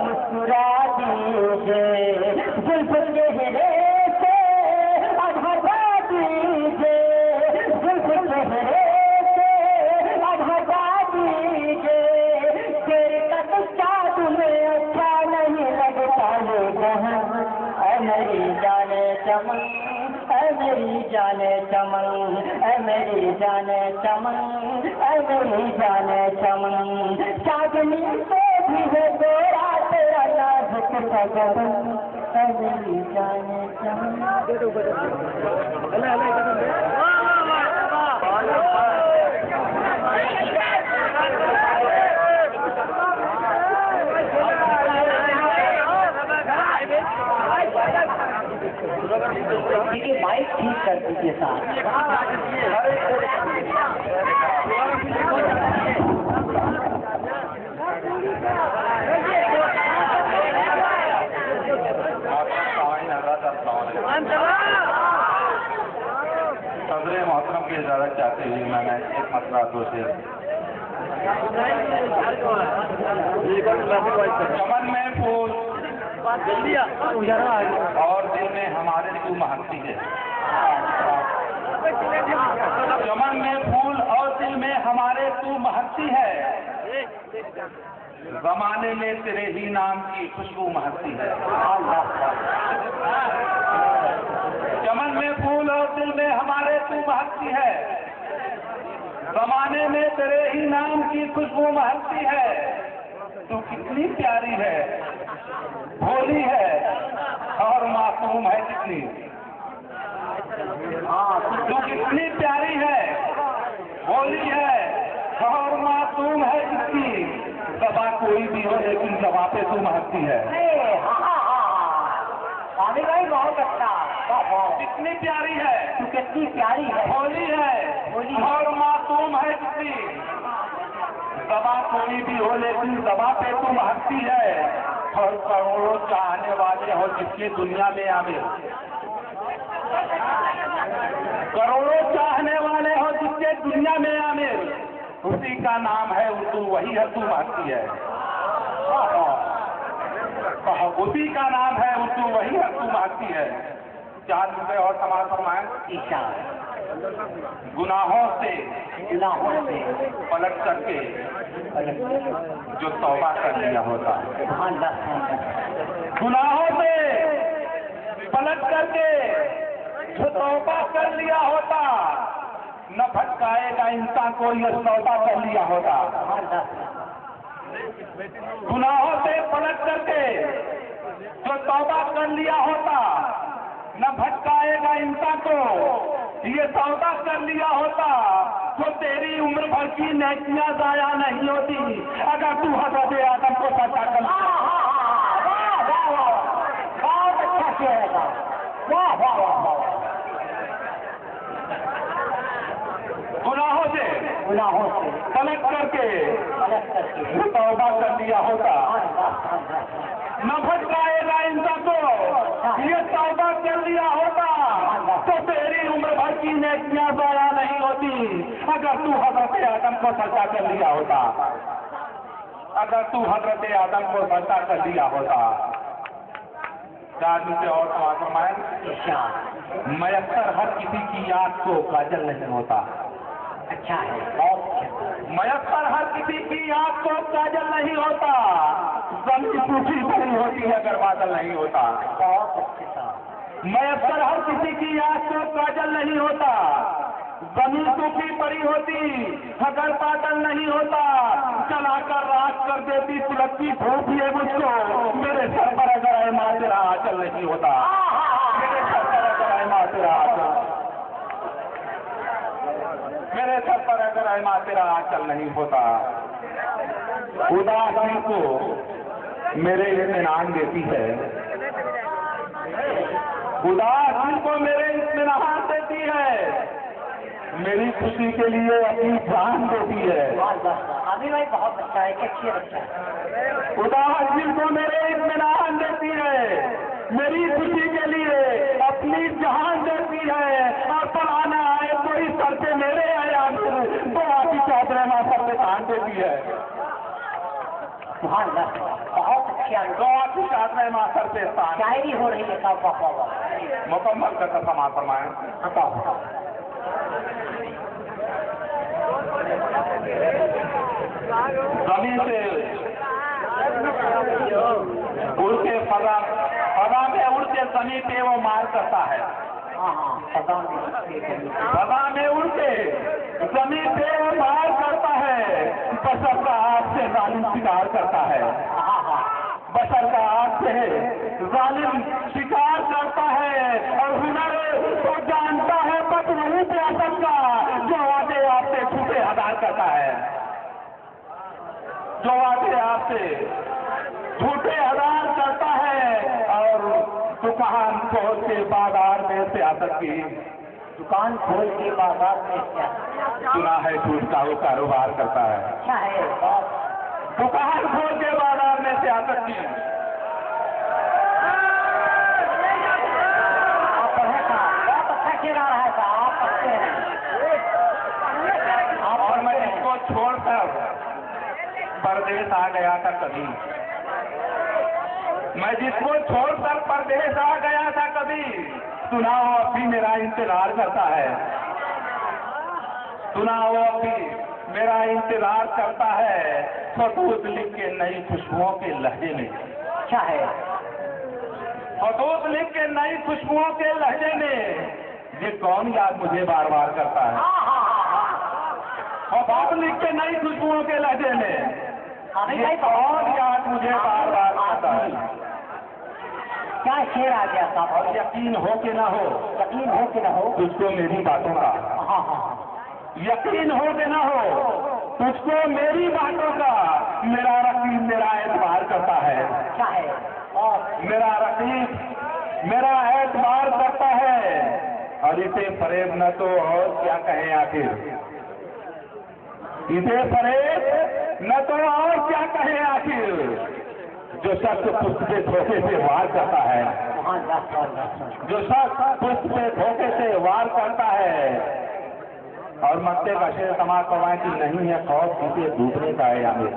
मुस्कुरा दीजिए, जुल्फ चेहरे से अब हटा दीजिए, जुल्फ चेहरे से अब हटा दीजिए, तेरे कच्चा तुम्हें अच्छा नहीं लगता ये गहन, ऐ मेरी जाने चमन, ऐ मेरी जाने चमन, ऐ मेरी जाने चमन, ऐ मेरी जाने चमन, चांदनी से भी है तेरा तेरा नाजुक सा बदन, ऐ मेरी जाने चमन। देखिए माइक ठीक कर दीजिए साहब। सदर मोहतरम की इजाजत चाहते हुए मैंने एक मसला से चमन में फूल और दिल में हमारे तू महकती है, चमन में फूल और दिल में हमारे तू महकती है, जमाने में तेरे ही नाम की खुशबू महकती है। चमन में फूल और दिल में हमारे तू महकती है, जमाने में तेरे ही नाम की खुशबू महकती है, तू कितनी प्यारी है, भोली है और मासूम है कितनी, तू कितनी प्यारी है, भोली है और मासूम है कितनी, दबा कोई भी हो लेकिन दबा पे तू महकती है। भाई बहुत अच्छा, कितनी प्यारी है, तू कितनी प्यारी है, भोली है और मासूम है कितनी, दबा कोई भी हो लेकिन दबा पे तू महकती है, और करोड़ों चाहने वाले हो जिसके दुनिया में आमिर, करोड़ों चाहने वाले हो जिसके दुनिया में आमिर, उसी का नाम है उर्दू, वही है तू महकती है, उसी का नाम है उर्दू, वही है तू महकती है। 4 रुपए और समाज फरमाएं। गुनाहों से पलट करके जो तौबा कर लिया होता, गुनाहों से पलट करके जो तौबा कर लिया होता, न भटकाएगा इंसान को ये सौदा कर लिया होता। गुनाहों से पलट करके जो तौबा कर लिया होता, न भटकाएगा इंसान को ये सौदा कर लिया होता, तो तेरी उम्र भर की नेकियां जाया नहीं होती अगर तू हजरत आदम को सजा कर। बहुत अच्छा किया, वाह वाह वाह। गुनाहों से पलट करके तौबा कर लिया होता, न भटकाएगा इंसान को ये तौबा कर लिया होता, तो तेरी उम्र भर की नेकियां जाया नहीं होती अगर तू हजरत आदम को सजा कर लिया होता, अगर तू हजरत आदम को सजा कर लिया होता। से और मयसर हर किसी की आंख को काजल नहीं होता। अच्छा है, बहुत मयसर हर किसी की आंख को काजल नहीं होता, जमीन सूखी पड़ी होती है अगर बादल नहीं होता। बहुत अच्छा। मयसर हर किसी की आंख को काजल नहीं होता, जमीन सूखी पड़ी होती अगर बादल नहीं होता। चलाकर रात कर देती सुलगती धूप ये मुझको, मेरे सर पर अगर माँ तेरा आंचल नहीं होता, मेरे सर पर अगर माँ तेरा आंचल, मेरे सर पर अगर माँ तेरा आंचल नहीं होता। उदासी को मेरे इत्मीनान देती है, उदासी को मेरे इत्मीनान देती है, मेरी खुशी के लिए अपनी जान देती है। अभी भाई बहुत अच्छा है, अच्छी अच्छा है। उदासी को मेरे इत्मीनान देती है, मेरी खुशी के लिए अपनी जान देती है। और पढ़ाना आए कोई सर पे मेरे आया तो आपकी चादरें माँ सर पे तान देती है। बहुत अच्छी तो आपकी चादरें माँ सर पे तान, शायरी हो रही है। मुकम्मल करता समाज फरमाएं। जमीन से उड़ के फजा में उड़ के जमीन पे वो मार करता है। फजा में उड़ के जमीन पे वो मार करता है, बशर का आग से जालिम शिकार करता है, बशर का आग से जालिम शिकार करता है। और हुनर तो जानता है बस वहीं पे असर का, जो वादे आपसे झूठे हदार करता है, जो वादे आपसे झूठे हदार करता है। और दुकान खोल के बाजार में सियासत की, दुकान खोल के बाजार में सुना है झूठ का वो कारोबार करता है। अच्छा है, दुकान खोल के बाजार में सियासत की, बहुत अच्छा खेल रहा है साहब, आप पढ़ते हैं। और मैं इसको छोड़कर परदेश आ गया था कभी, मैं जिसको छोड़कर परदेश आ गया था कभी, सुना वो अब भी मेरा इंतजार करता है, सुना वो अब भी मेरा इंतजार करता है। खतूत लिख के नई खुशबुओं के लहजे में, अच्छा है, खतूत लिख के नई खुशबुओं के लहजे में, ये कौन याद मुझे बार बार करता है। खतूत लिख के नई खुशबुओं के लहजे में, ये कौन याद मुझे बार बार करता है। क्या शेर आ गया साहब। और यकीन हो कि ना हो, यकीन हो कि ना हो, तुझको मेरी बातों का, यकीन हो कि ना हो, तुझको मेरी बातों का मेरा रकीब मेरा एतबार करता है। अच्छा है, और मेरा रकीब मेरा एतबार करता है। और इसे फरेब न तो और क्या कहें आखिर, इसे फरेब न तो और क्या कहें आखिर। जो शख्स पुष्प पे धोखे से वार करता है, जो शख्स पुष्प पे धोखे से वार करता है। और मक्ते का शेर समाज करवाए कि नहीं है खौफ किसे डूबने का है, आमिर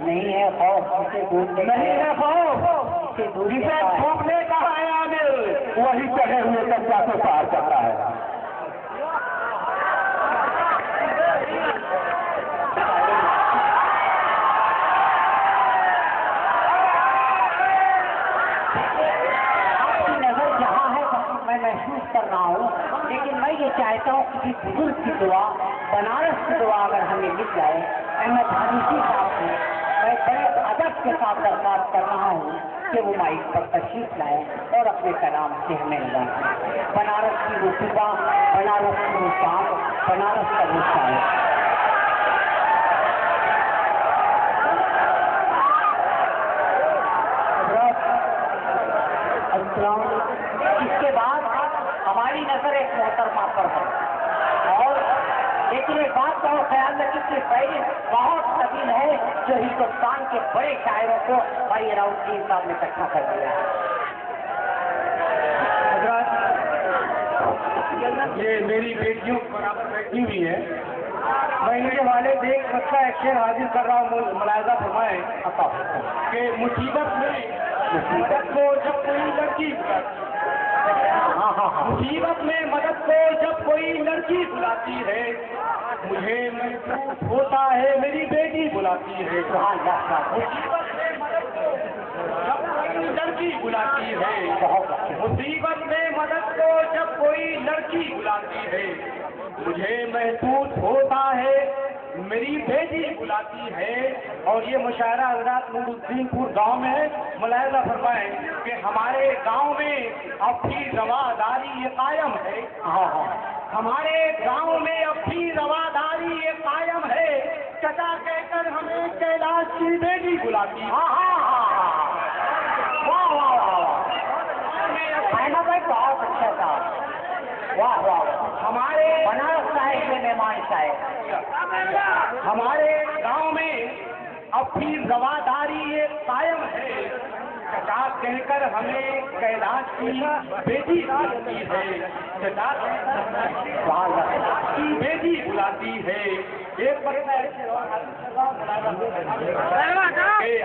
नहीं है खौफ किसे डूबने, नहीं है खौफ जिसे डूबने का है, आमिर वही चढ़े हुए कब्जा को पार करता है। महसूस कर रहा हूँ, लेकिन मैं ये चाहता हूँ कि बुजुर्ग की दुआ, बनारस की दुआ अगर हमें मिल जाए। अहमद हनीफी साहब को मैं बड़े अदब के साथ दरख्वास्त कर रहा हूँ कि वो माइक पर तशरीफ लाए और अपने कलाम से हमें लगाए। बनारस की वो सुबह, बनारस की वो शाम, बनारस का वो शायर। इसके बाद हमारी नजर एक मोहतरमा पर है, और लेकिन एक बात का ख्याल रखें कि पहले बहुत कबील है जो हिंदुस्तान के बड़े शायरों को भाई अलाउद्दीन साहब ने इकट्ठा कर दिया। ये मेरी बेटियों बराबर बैठी हुई है। मैं इनके वाले देख सकता है शेर हाजिर कर रहा हूँ, मुलायजा फरमाए कि मुसीबत में मदद को जब कोई लड़की मुसीबत में मदद को जब कोई लड़की बुलाती है, मुझे महसूस होता है मेरी बेटी बुलाती है। मुसीबत में मदद को जब कोई लड़की बुलाती है, मुसीबत में मदद को जब कोई लड़की बुलाती है, मुझे महसूस होता है मेरी बेटी बुलाती है। और ये मुशायरा हजरात नूरुद्दीनपुर गांव में है। मुलायजा फरमाएं कि हमारे गांव में अब भी रवादारी ये कायम है। हमारे गांव में अब भी रवादारी ये कायम है। चचा कहकर हमें कैलाश की बेटी बुलाती है। वाह वाह वाह, भाई बहुत अच्छा था। वाह वाह, हमारे बनारस साहिब में मेहमान साहिब। हमारे गांव में अब भी रवादारी ये कायम है। चचा कहकर हमें कैलाश की बेटी बुलाती है। चचा की बेटी बुलाती है। एक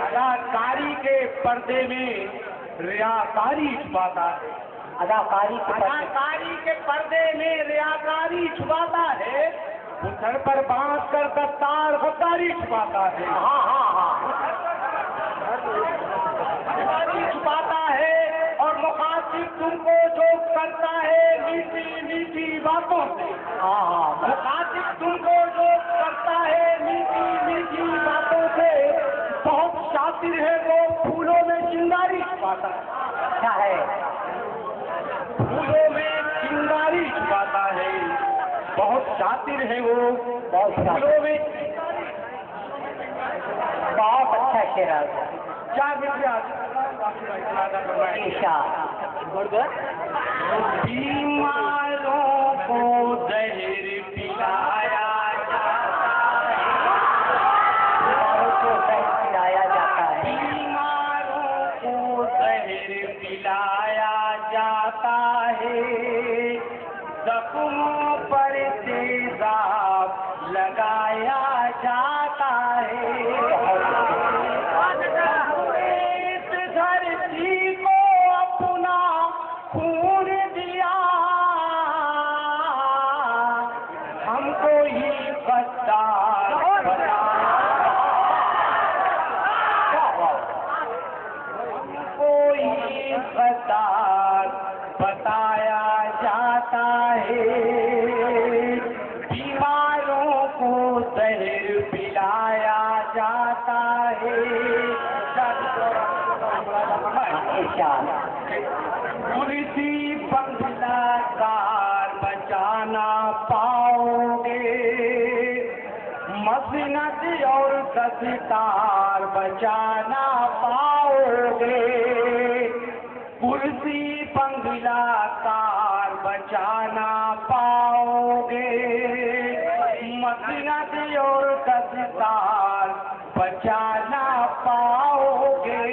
अदाकारी के पर्दे में रियाकारी छुपाता है। अदाकारी के पर्दे में रियाकारी छुपाता है। वो सर पर बांध कर दस्तार गद्दारी छुपाता है। गद्दारी छुपाता है और मुखातिब तुमको जो करता है मीठी मीठी बातों से। मुखातिब तुमको जो करता है मीठी मीठी बातों से, बहुत शातिर है वो फूलों में चिंगारी छुपाता है। फूलों में चिंगारी छुपाता है, बहुत शातिर है वो फूलों में। बहुत अच्छा शेर है। क्या मित्र बीमारों को जहर पिलाया जाता है। बीमारों को जहर पिलाया जाता है। जख्मों पर तेजाब लगाया जाता है। इस धरती को अपना खून दिया, हमको ही गद्दार गद्दार बताया जाता है। बीमारों को जहर पिलाया जाता है। कुर्सी बंगला कार बचाना पाओगे, मसनद और दस्तार बचाना पाओगे। कुर्सी बंगला कार बचाना पाओगे, मसनद और दस्तार बचाना पाओगे।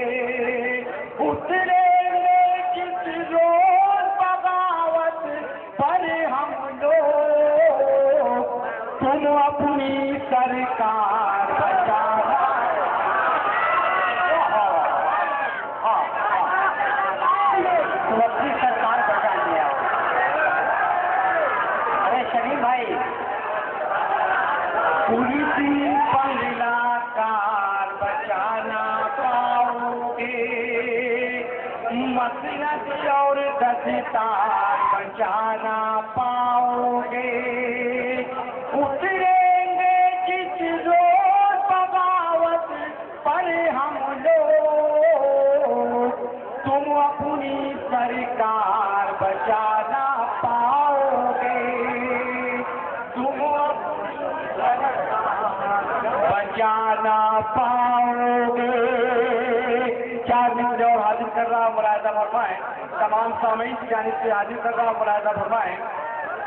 उतरेंगे जिस रोज बगावत पर हम लोग, तुम अपनी सरकार बचाना। तुम अपनी सरकार बचा लिया। अरे शरीफ भाई, कुर्सी बंगला कार तार बचा ना पाओगे। उतरेंगे जिस रोज बगावत पर हम लोग, तुम अपनी सरकार बचा ना पाओगे। तुम अपनी सरकार बचा ना पाओगे। 4 मिनट और हाजिर कर रहा हूँ, मुलाहिजा फरमाएं। तमाम सामीन की जानिब से हाजिर कर रहा हूँ, मुलाहिजा फरमाएं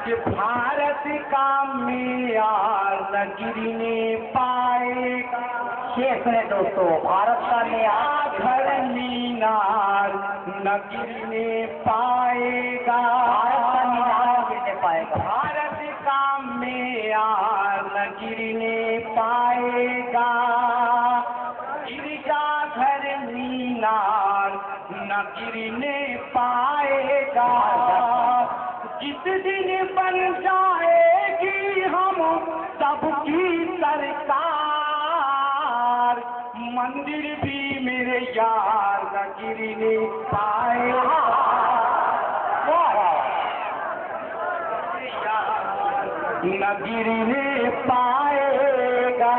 कि भारत का मियार न गिरने पाएगा। शेष में दोस्तों, भारत का मियार घर मीनार न गिरने पाएगा। भारत का मियार नहीं गिरने पाएगा। भारत का मियार न गिरने पाएगा। गिरजा घर मीनार न गिरने पाएगा। जिस दिन बन जाएगी हम सबकी सरकार, मंदिर भी मेरे यार न गिरने पाएगा। न गिरने पाएगा।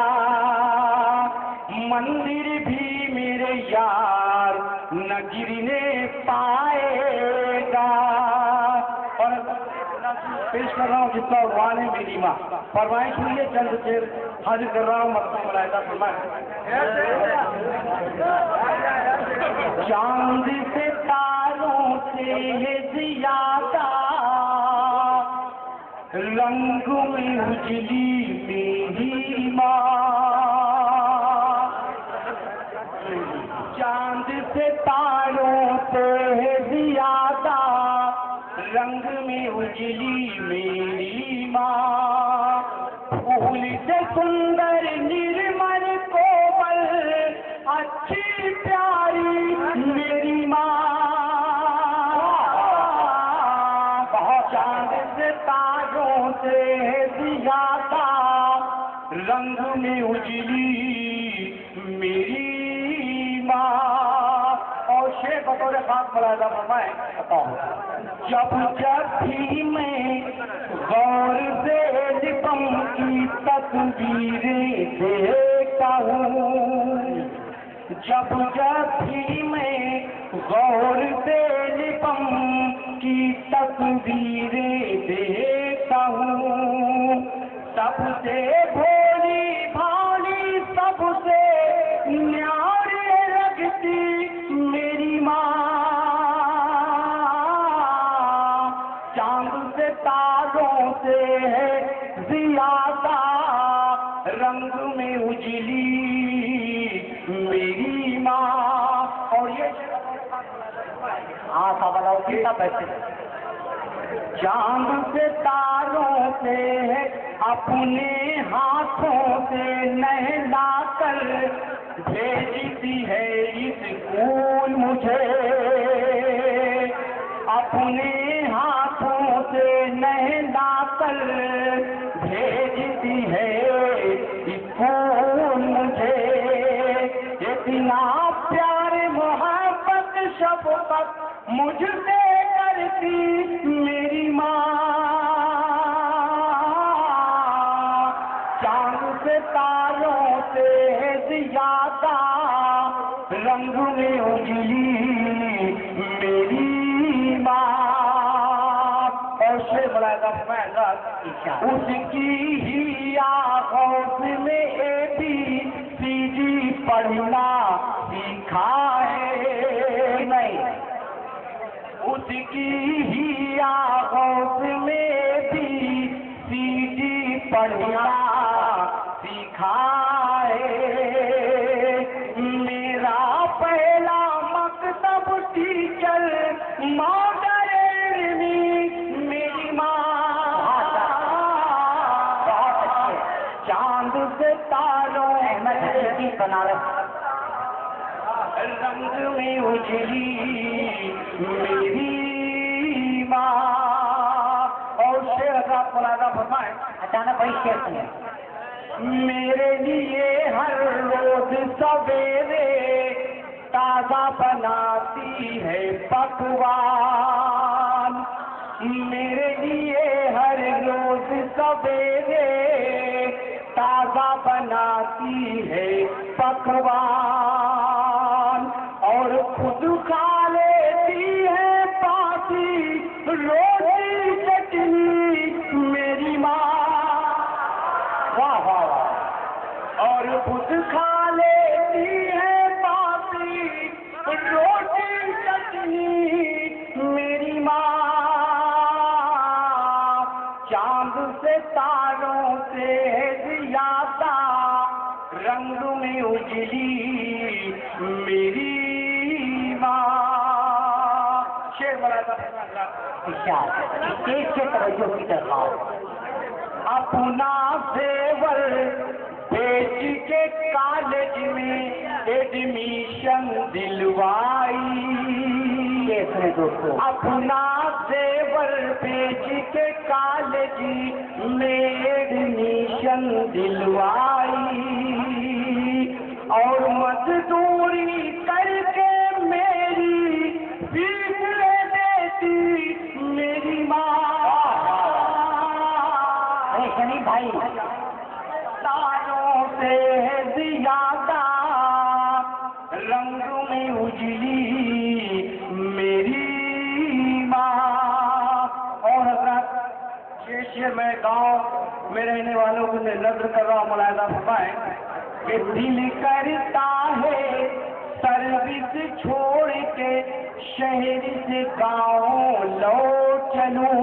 मंदिर भी मेरे यार न गिरने पाएगा। और पेश कर रहा हूँ जिसका उड़वान है मेरी माँ। फरमाइश हुई है, चंद शेर हाजिर कर रहा हूँ, मरतबा मुलाहिजा फरमाएं। चांद से तारों से ज्यादा रंग में उजली मेरी माँ। चांद से तारों से ज्यादा रंग में उजली मेरी माँ। फूल से सुंदर निर्मल कोमल अच्छी प्यारी मेरी माँ। चांद से तारों से ज्यादा रंग में उजली मेरी माँ। और शेर बतौर खास मुलाहिजा फरमाएं। जब जब भी मैं गौर से लिपम की तस्वीरें देखता हूँ, जब जब भी मैं गौर से लिपम की तस्वीरें देखता हूँ, सबसे भोली भाली सबसे न्यारी लगती मेरी माँ। चांद से तारों से ज्यादा रंग में उजली मेरी माँ। और ये हाँ सवाल कितना पैसे। चांद से तारों से अपने हाथों से नहलाकर भेजती है स्कूल मुझे। अपने हाथों से नहलाकर भेजती है स्कूल मुझे। इतना प्यार मोहब्बत शफकत मुझसे करती मेरी माँ। चांद से तारों से ज्यादा रंग में उजली मेरी माँ। और शेर मुलाहिजा फरमाएं, उसकी ही आँखों में ABCD पढ़ना सीखा है नहीं। उसकी ही आँखों में ABCD पढ़ना सीखा है। मेरा पहला मकतब टीचर मॉडर्न मेरी माँ। चांद से तारों में बनारस रंग में उजली मेरी माँ। और शेर का मुलाहिजा फरमाएं। अचानक वही शेर सुने। मेरे लिए हर रोज सवेरे ताजा बनाती है पकवान। मेरे लिए हर रोज सवेरे ताजा बनाती है पकवान और खुद खा लेती है बासी रोटी चटनी मेरी माँ। वाह वाह वाह। और खुद खा लेती है बासी रोटी चटनी मेरी माँ। चांद से तारों से ज्यादा रंग में उजली मेरी माँ। शेर बड़ा था स्टेज से तवज्जो की दरख्वास्त। अपना जेवर बेच के कॉलेज में एडमिशन दिलवाई। दोस्तों अपना जेवर बेच के कॉलेज में एडमिशन दिलवाई और मजदूरी करके मेरी फीस ले देती मेरी माँ। शनी भाई तारों से ज्यादा रंग में उजली मेरी माँ। और हजरत ये शेर मैं गाँव में रहने वालों को नजर कर रहा हूँ, मुलायदा फरमाएं कि दिल करता है सर्विस छोड़ के शहर से गाँव लौट चलूं।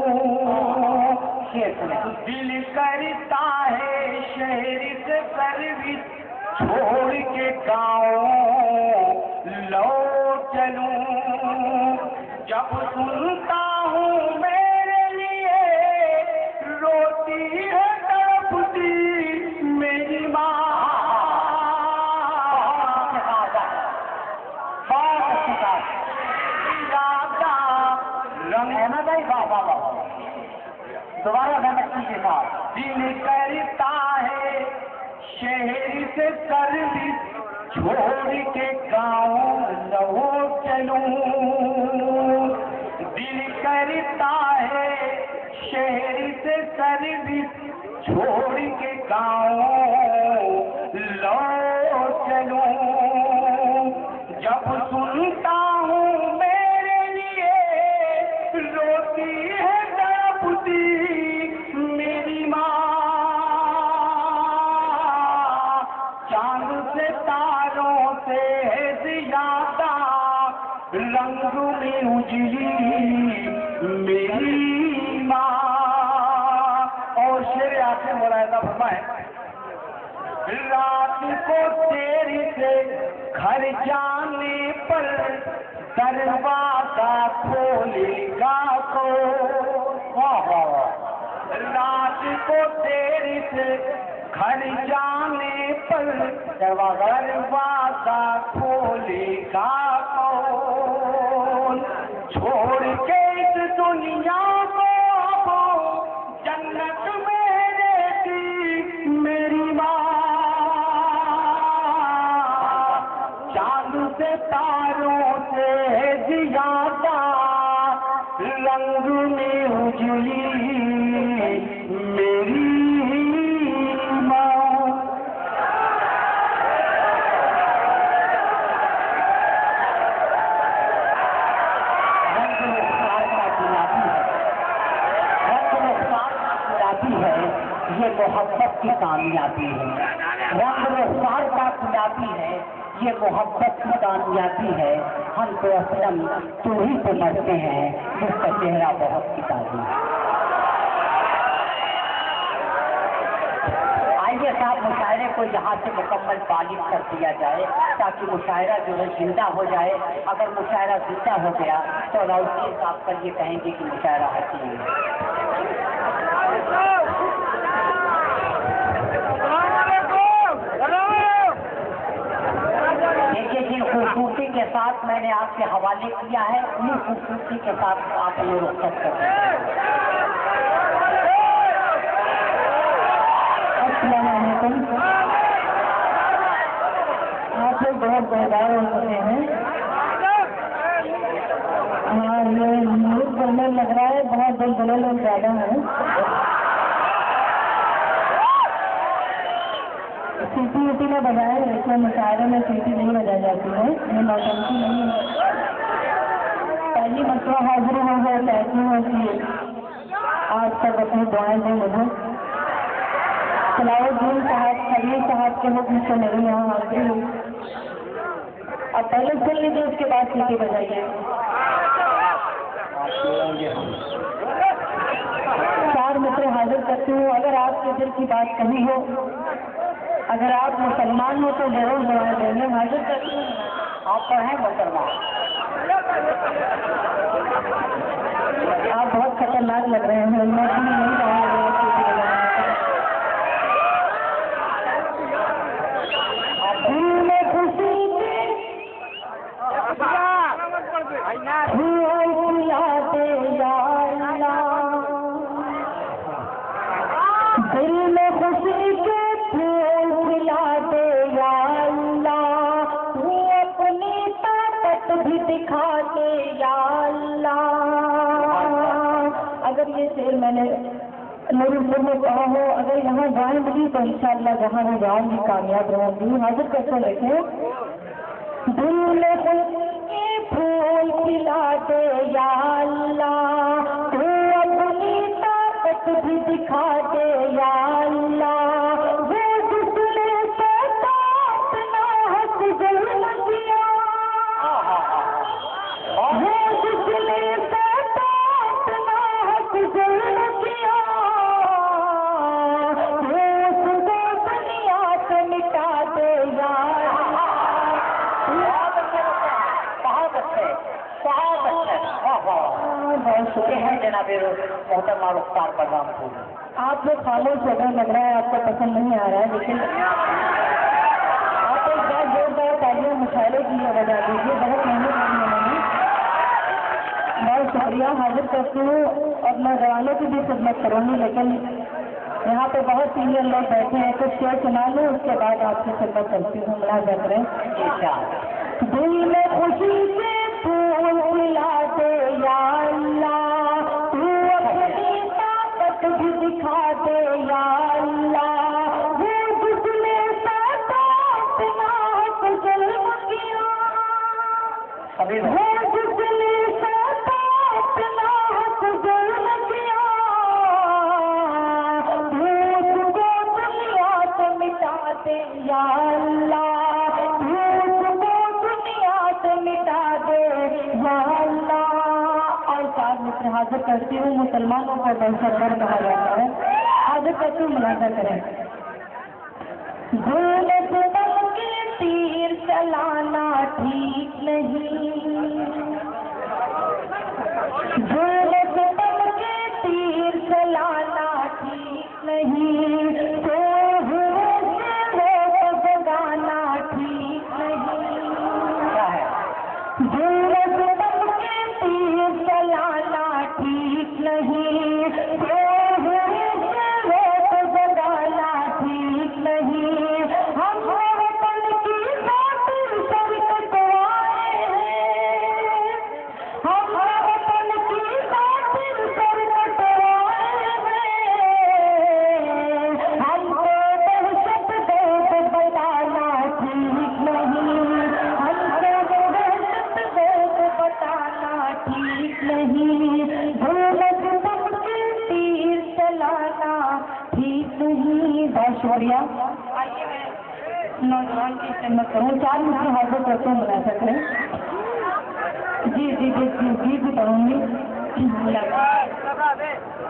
दिल करता है शहर से सर्विस छोड़ के गाँव लौट चलूं। जब सुनता हूँ मेरे लिए रोती है तड़पती मेरी माँ। दोबारा मेहनत कीजिए साहब। दिल करता है शहर से सर्विस छोड़ के गाँव लौट चलूं। दिल करता है शहर से सर्विस छोड़ के गाँव लौट चलूं। जब सुनता हूँ मेरे लिए रोती है तड़पती मेरी माँ। चांद से तारों से ज्यादा रंग में उजली मेरी माँ। और शेर आखिर मुलायदा फरमाए। रात को तेरी से घर जाने पर दरवाजा खोलेगा तो। रात को देरी से घर जाने पर दरवाजा खोलेगा कौन। छोड़ के इस दुनिया को अब जन्नत में रहती मेरी माँ। चांद से तारों से ज्यादा रंग में उजली मेरी माँ। रंग रुखसार का गुलाबी है, ये मोहब्बत की कामयाबी है। रंग रुखसार का गुलाबी है, ये मोहब्बत की कामयाबी है। हम तो असलम तू ही तो मरते हैं, जिसका चेहरा बहुत किताबी है। आइए साहब मुशायरे को यहाँ से मुकम्मल तालीम कर दिया जाए ताकि मुशायरा जो है जिंदा हो जाए। अगर मुशायरा जिंदा हो गया तो राउती साहब पर ये कहेंगे कि मुशायरा हसीन है। देखिए जिन खूबसूरती के साथ मैंने आपके हवाले किया है उन्हीं खूबसूरती के साथ आप ये रुखसत करते हैं। आप लोग बहुत बेदार होते हैं। ये न्यूज करने लग रहा है बहुत बुलबुले लोग ज्यादा हैं। सीटी वीटी में बजाए, लेकिन मुशायरे में सीटी नहीं बजाई जाती है, ये नौटंकी नहीं है। पहली मरतबा हाजिर हो गए, कहती हूँ कि आज तक अपनी दुआएं दें मुझे। सलाउद्दीन साहब, खलील साहब के हुक्म से मेरी यहाँ हाजिर हुई। अब पहले सुन लीजिए, उसके बाद सीटी बजाइए। चार मित्र हाजिर करती हूँ। अगर आपके दिल की बात कही हो, अगर आप मुसलमान हो तो जरूर दुआएं देंगे। हाजिर करती हूँ। आप तो हैं मुसलमान, आप बहुत खतरनाक लग रहे हैं। मैं नहीं जाऊँगा। दिल में खुशी के फूल खिला दे या अल्लाह, तू अपनी ताकत भी दिखा दे या अल्लाह। अगर ये शेर मैंने नूरपुर में कहा हो, अगर यहाँ जाएंगी तो इंशाअल्लाह जहाँ मैं जाऊंगी कामयाब रहूंगी। हाजिर कैसे लिखे? दिल में खुशी के फूल खिला दे या अल्लाह, तू अपनी ताकत भी दिखा दे या अल्लाह। वो जिसने सताप ना हक जुल्म किया, वो जिसने सताप ना हक जुल्म किया, वो उसको दुनिया से मिटा दे या बहुत शुक्र है जनाब मोहतरमा रुख्तार पैगाम को। आप लोग खामोश हो गए, लग रहा है आपको पसंद नहीं आ रहा है, लेकिन आप एक बार जोरदार तालियां मुशायरे की बजा दीजिए। बहुत मेहनत की उन्होंने, बहुत शुक्रिया। हाजिर करती हूँ और नौजवानों की भी खिदमत करूँगी, लेकिन यहाँ पे बहुत सीनियर लोग बैठे हैं। कुछ शेर सुना लूँ, उसके बाद आपकी खिदमत करती हूँ। मुलाजा करें। दिल में खुशी से फूल खिला दे या अल्लाह, तू अपनी ताकत भी दिखा दे या अल्लाह। वो जिसने सताप ना हक जुल्म किया, वो जिसने सताप ना हक जुल्म किया, तू उसको दुनिया से मिटा दे या अल्लाह। मित्र हाजिर करती हूँ। मुसलमानों को दहशतगर्द कहा जाता है। हाजिर करती हूँ, मुलाजा करें। जुल्म के तीर चलाना ठीक नहीं, जुल्म के तीर चलाना ठीक नहीं, तो हुए से वो भगाना ठीक नहीं। क्या है? जुल्म के तीर चलाना ठीक नहीं, तो हुए से वो भगाना ठीक नहीं। हम वतन की खातिर सर कटवाए हैं, हम वतन की खातिर सर कटवाए हैं। हमको दहशत गर्द बताना ठीक नहीं, हमको दहशत गर्द बताना ठीक नहीं। जुल्म के तीर चलाना ठीक नहीं। बहुत शुक्रिया। नौजवान की खिदमत करूँ। चार मित्र हाजिर करते हैं, बुला सकते हैं। जी जी जी जी जी भी पढ़ूंगी।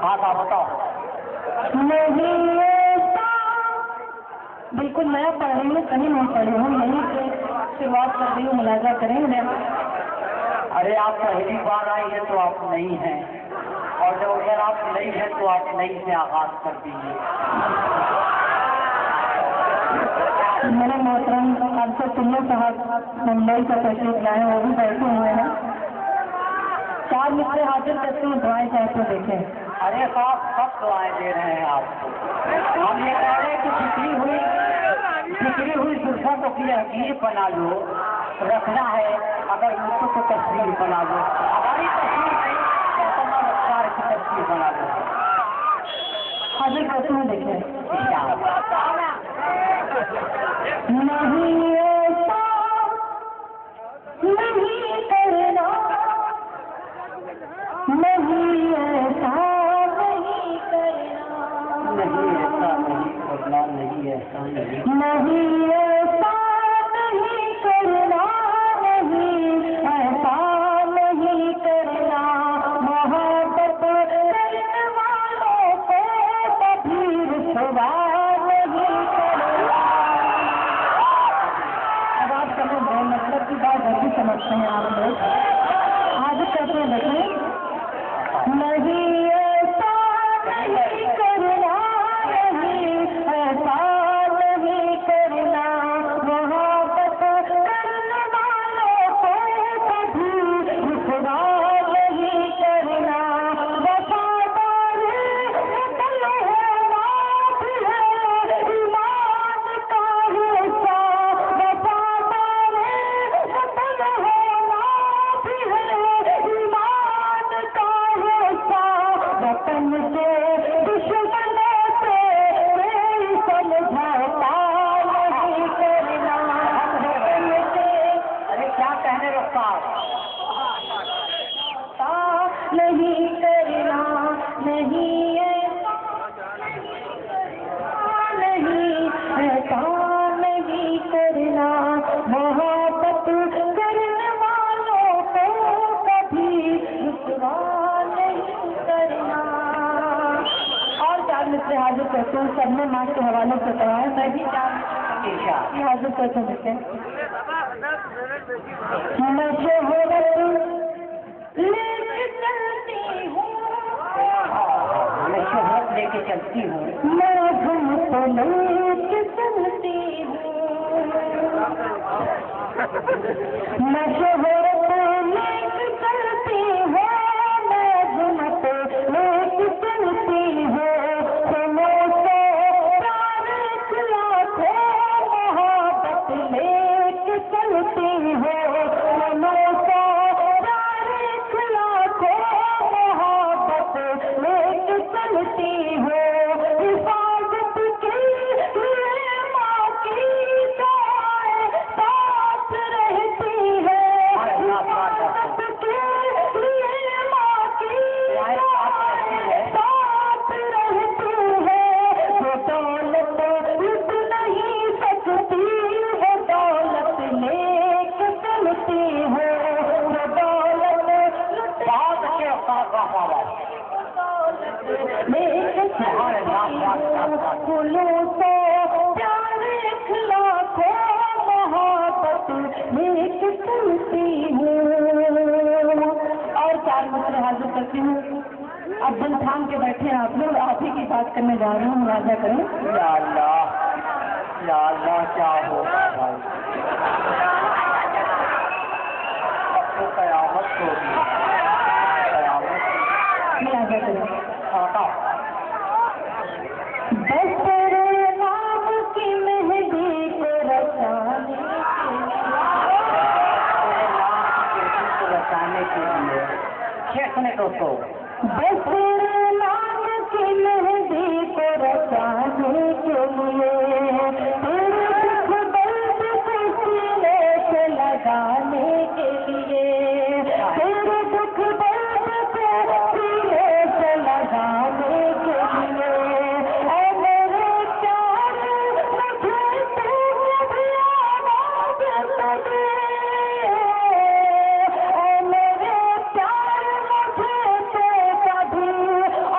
हाँ हाँ बताओ। नहीं बिल्कुल नया पढ़ रही हूँ, कहीं नहीं पढ़ी हूँ, यहीं से शुरुआत कर रही हूँ। मुलाजा करें। अरे आप पहली बार आई है तो आप नहीं हैं, और जब अगर आप नहीं हैं तो आप नई से आगाज कर दीजिए। मेरे मोहतरम आपसे तुल्लो साहब मुंबई से तशरीफ लाए, वो भी बैठे हुए हैं। चार मित्र हाजिर करते हैं, दुआएं कैसे देखें। अरे साहब सब दुआएं दे रहे हैं आपको। हम ये कह रहे हैं कि बिखरी हुई सुरखा को की हकीर बना लो, रखना है अगर मुझको तो तस्वीर बना लो। हमारी तस्वीर नहीं, मोहतरमा रुख्तार की गाते हैं, देखें नहीं ऐसा नहीं करना, नहीं ऐसा नहीं करना, नहीं ऐसा नहीं करना, नहीं ऐसा नहीं, नहीं ऐसा नहीं करना, नहीं ऐसा नहीं करना, मोहब्बत करने वालों को कभी रुसवा नहीं करना। अब आप समझ रहे मतलब की बात जल्दी समझते हैं आप लोग। आज कहते हैं देखें नहीं ऐसा नहीं करना, नहीं ऐसा नहीं करना, मोहब्बत करने वालों को कभी रुसवा नहीं करना, वफादार वतन होना भी है ईमान का हिस्सा, वफादार वतन होना भी है ईमान का हिस्सा, वतन के दुश्मनों से कोई समझौता नहीं करना, वतन के अरे क्या कहने रखा नहीं करना, नहीं ऐसा नहीं ऐसा नहीं करना, मोहब्बत करने वालों को कभी रुसवा नहीं करना। और चार मित्र हाजिर करते हैं, सबने माँ के हवाले से कहा है, मैं भी चार हाजिर करते देते मैं शोहरत लेके चलती हूँ, मैं शोहरत लेके चलती हूँ, मैं तुमको लेके चलती हूँ, मैं शोहरत लेके चलती हूँ, मैं तुमको लेके चलती हूँ, समोसे प्यारे खिलाते मोहब्बत लेके चलती हूँ, समोसे प्यारे खिलाते मोहब्बत लेके चलती हूँ, हिफाजत के लिए माँ की दुआएं साथ रहती है, हिफाजत के लिए माँ की दुआएं साथ रहती है, वो दौलत लुट नहीं सकती, वो दौलत लेके चलती है, वो दौलत लुट बहुत अच्छे आवाज लेके फूलों से प्यारे खिलाखो मोहब्बत लेके चलती हूँ। और चार मित्र हाजिर करती हूँ। अब दिल थाम के बैठे हैं आप लोग, आप ही की बात करने जा रहे हूँ, राजा करें। या अल्लाह क्या होगा भाई, अब तो कयामत होगी, कयामत राजा करें। आता बस तेरे नाम की मेहंदी को रचाने बचाने के लिए खेसने दोस्तों, बस तेरे नाम की मेहंदी को रचाने के लिए, तेरे दुख दर्द को सीने से लगाने के लिए, तेरे दुख दर्द को सीने से लगाने के लिए, ऐ मेरे प्यार मुझे तू कभी आवाज़ तो दे, ऐ मेरे प्यार मुझे तू कभी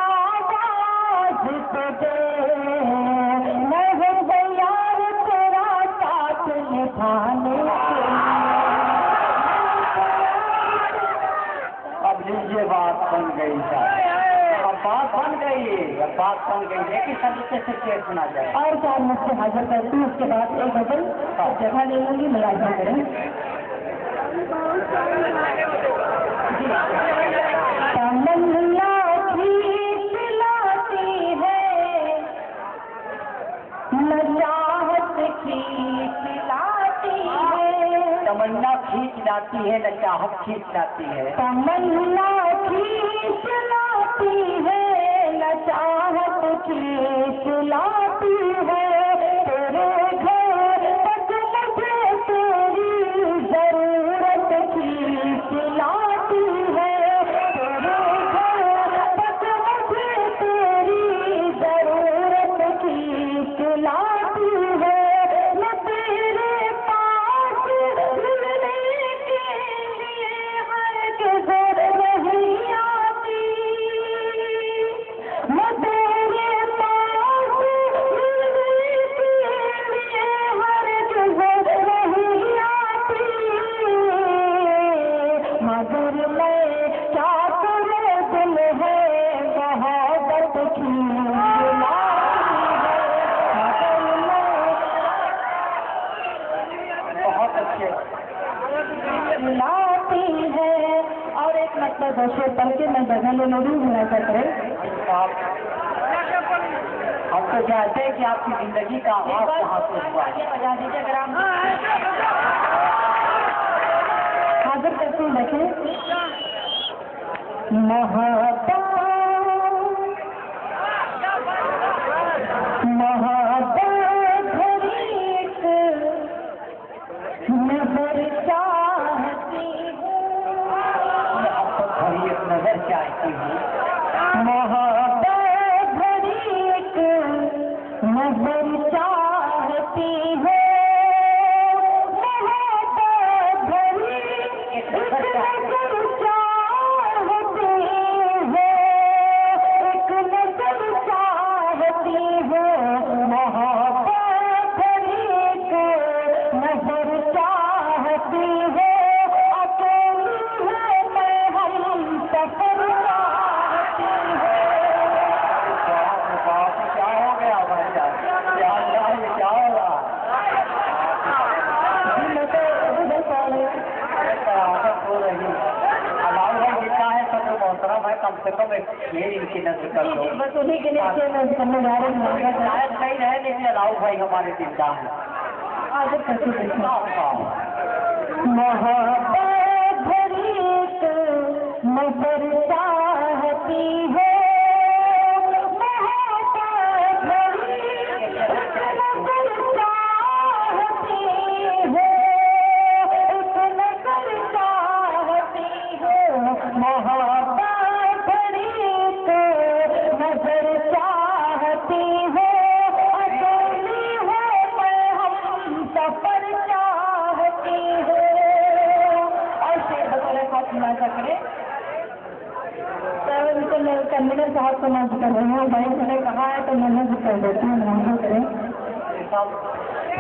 आवाज़ तो दे, मैं हूँ तैयार तेरा साथ निभाने के लिए। अब लीजिए बात बन गई साहब, अब बात बन गई, अब बात बन गई, लेकिन सबसे से शेर सुना जाए। और चार मुझसे हाजिर करती हूँ, उसके बाद एक गजल जगह ले लूंगी, मुलाजा करें। तमन्ना खींच लाती है, न चाहत खींच लाती है, तमन्ना खींच लाती है, न चाहत खींच लाती है, तमन्ना खींच लाती है, न चाहत खींच मेलोडी मिला करें। हम तो चाहते हैं कि आपकी जिंदगी का आगाज कहाँ से हुआ है। बजा दीजिए अगर आप हाजिर करते हैं। देखें नजर चाहती हूँ कम से कम ये इनकी नजर कर दो। बस उन्हीं के लिए नजर करने जा रहे हैं। शायद नहीं रहे लेकिन अलाउ भाई हमारे जिंदा है। आगे कैसे देखना नजर चाहती है कन्वीनर साहब को नजर कर रहे हैं। भाई ने कहा है तो मैं नजर कर देती हूँ। नजर करें।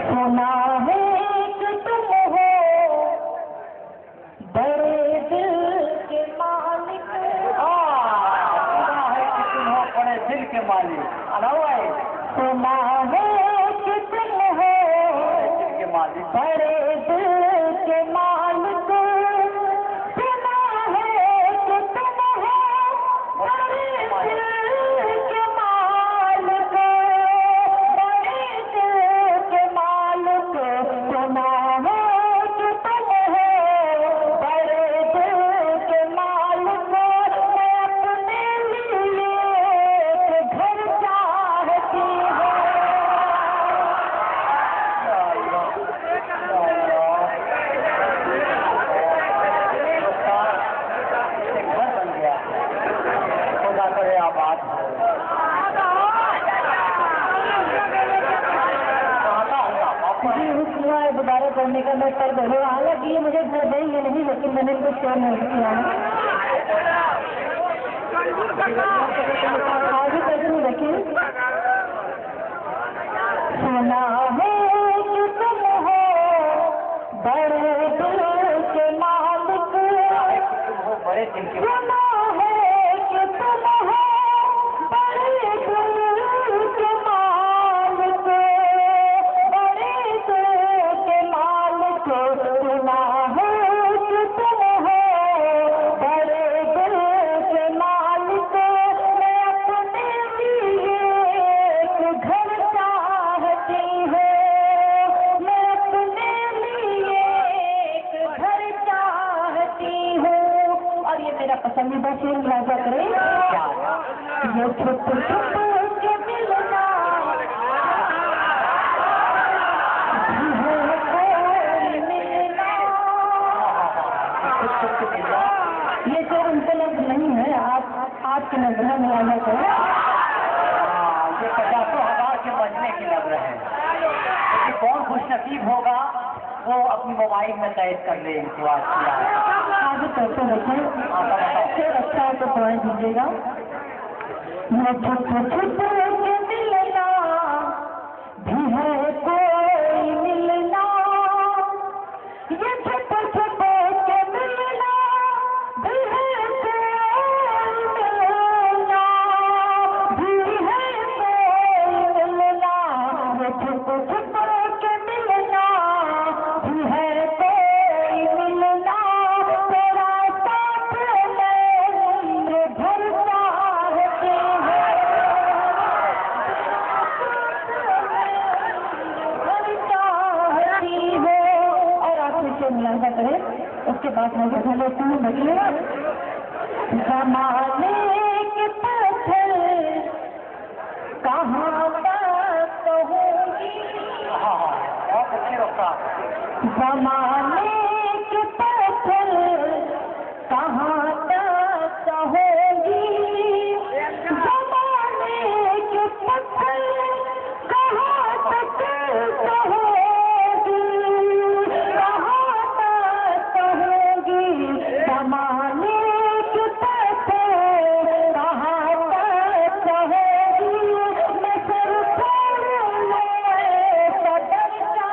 सुना है कि तुम हो बड़े दिल के मालिक। सुना है कि तुम हो बड़े दिल के मालिक। अलाउ भाई सुना है कि तुम हो दिल के मालिक। बड़े दिल के मालिक। सुना है कि तुम हो बड़े दिल के मालिक। बड़े दिल के मालिक। सुना है कि तुम हो बड़े दिल के मालिक। मैं अपने लिए एक घर चाहती हूँ। घर बन गया। खुदा करे आबाद हो। जी हुआ है दोबारा करने का मैं कर दे रहा। हालांकि ये मुझे घर देंगे नहीं लेकिन मैंने कुछ शेयर नहीं किया है। आगे कैसे देखिए। सुना है कि तुम हो बड़े दिल के मालिक। तुम हो बड़े दिल के सुना है कि तुम हो बड़े दिल के मालिक। बड़े दिल के मालिक। सुना है कि तुम हो बड़े दिल के मालिक। मैं अपने लिए एक घर चाहती हूँ। मैं अपने लिए एक घर चाहती हूँ। और ये मेरा पसंदीदा शेर राजा करे। ये छुप छुप के मिलना मिलना। ये शेर उनके लफ्ज नहीं है। आपके नजर में राजा करे। ये 50,000 के मजमे की नजर है। लेकिन कौन खुशनसीब होगा वो अपनी मोबाइल में कैद कर ले इनको आज किया है। आगे करते देखें। शेर अच्छा है तो पढ़ दीजिएगा। मैं छुप छुप के मिलना भी है कोई मिलना। ये छुप छुप के मिलना भी है कोई मिलना। भी है कोई मिलना। ये छुप छुप के मिलना भी है कोई मिलना। तेरा साथ मैं घर पास नहीं चले तू निकले जमाने के पत्थर कहाँ बात होगी। बहुत अच्छी रोका। जमाने के पत्थर कहाँ तक होगी। जमाने के पत्थर कहाँ तक होगी। कहाँ तक होगी। जमाने के पत्थर कहाँ तक होगी। मैं सिर पर लोए सदरचा।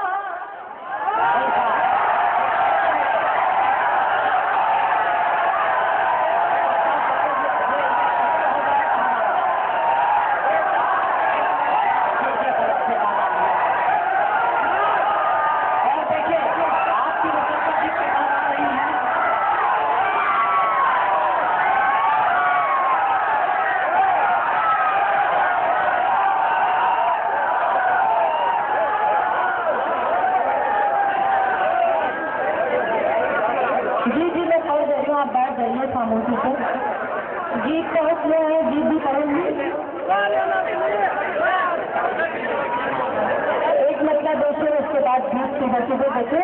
जी मैं पढ़ रही हूँ, आप बैठ जाइए खामोशी से। गीत पहुँच रहे हैं, गीत भी पढ़ूंगी। एक मतलब देखिए, उसके बाद गीत के बच्चे को देखे।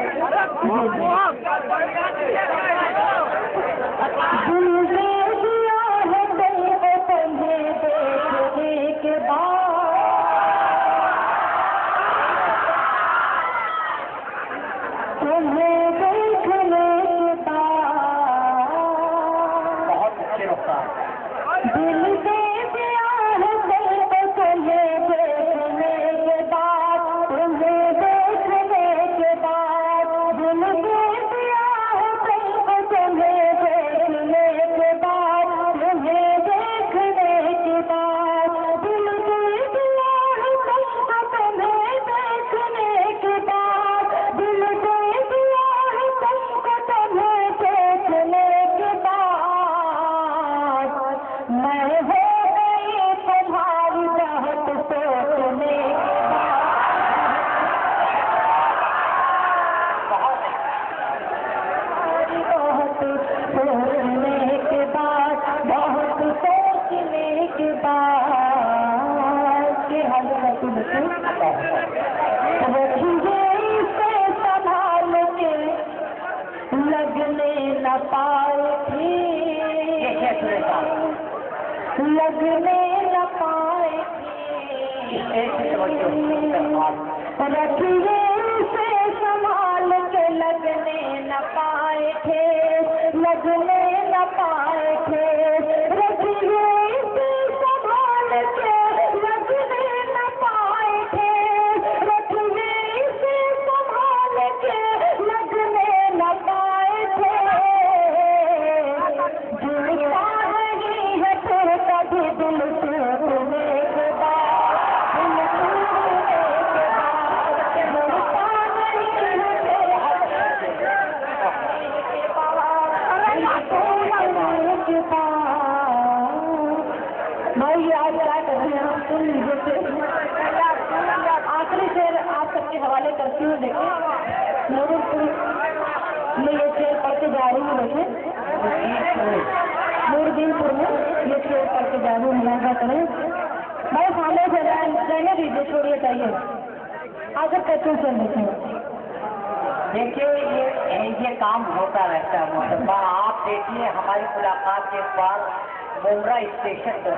दिल से दिया है दिल को तुम्हें देखने के बाद। तुम्हें देखने के बाद। बहुत अच्छी रोका। दिल से दिया है दिल को तुम्हें देखने के बाद। तुम्हें देखने के बाद। दिल से दिया है दिल को तुम्हें देखने के बाद। तुम्हें देखने के बाद। दिल से दिया है दिल को तुम्हें देखने के बाद। दिल से दिया है दिल को तुम्हें देखने के बाद। मैं हो गई तुम्हारी चाहत सोचने के बाद। बहुत सोचने के बाद। बहुत सोचने के बाद। के हाल रखिए इसे संभाल के लगने न पाए थी। लगने न पाए रखिए उसे संभाल के लगने न पाए थे। लगने न पाए थे। रखिए उसे संभाल के लगने न पाए थे। रखिए उसे संभाल के लगने न पाए थे। जीता नहीं है फिर कभी दिल टूटने के बाद। दिल टूटने के बाद। जीता नहीं है फिर के बाद। भाई आज क्या करते हैं हम, सुन लीजिए। आखिरी शेर आप सबके हवाले करती हूँ। देखिए नूरपुर में ये शेर पढ़ के जा रही हूँ। देखें नूरदीनपुर में ये शेर पढ़ के जा रही हूँ। मुलाजा करें भाई, खाने से रहने दीजिए, छोड़िए चाहिए आगे कैसे से देखें। देखिए ये काम होता रहता है मोहतरमा। आप देखिए हमारी मुलाकात के बाद मुमरा स्टेशन पर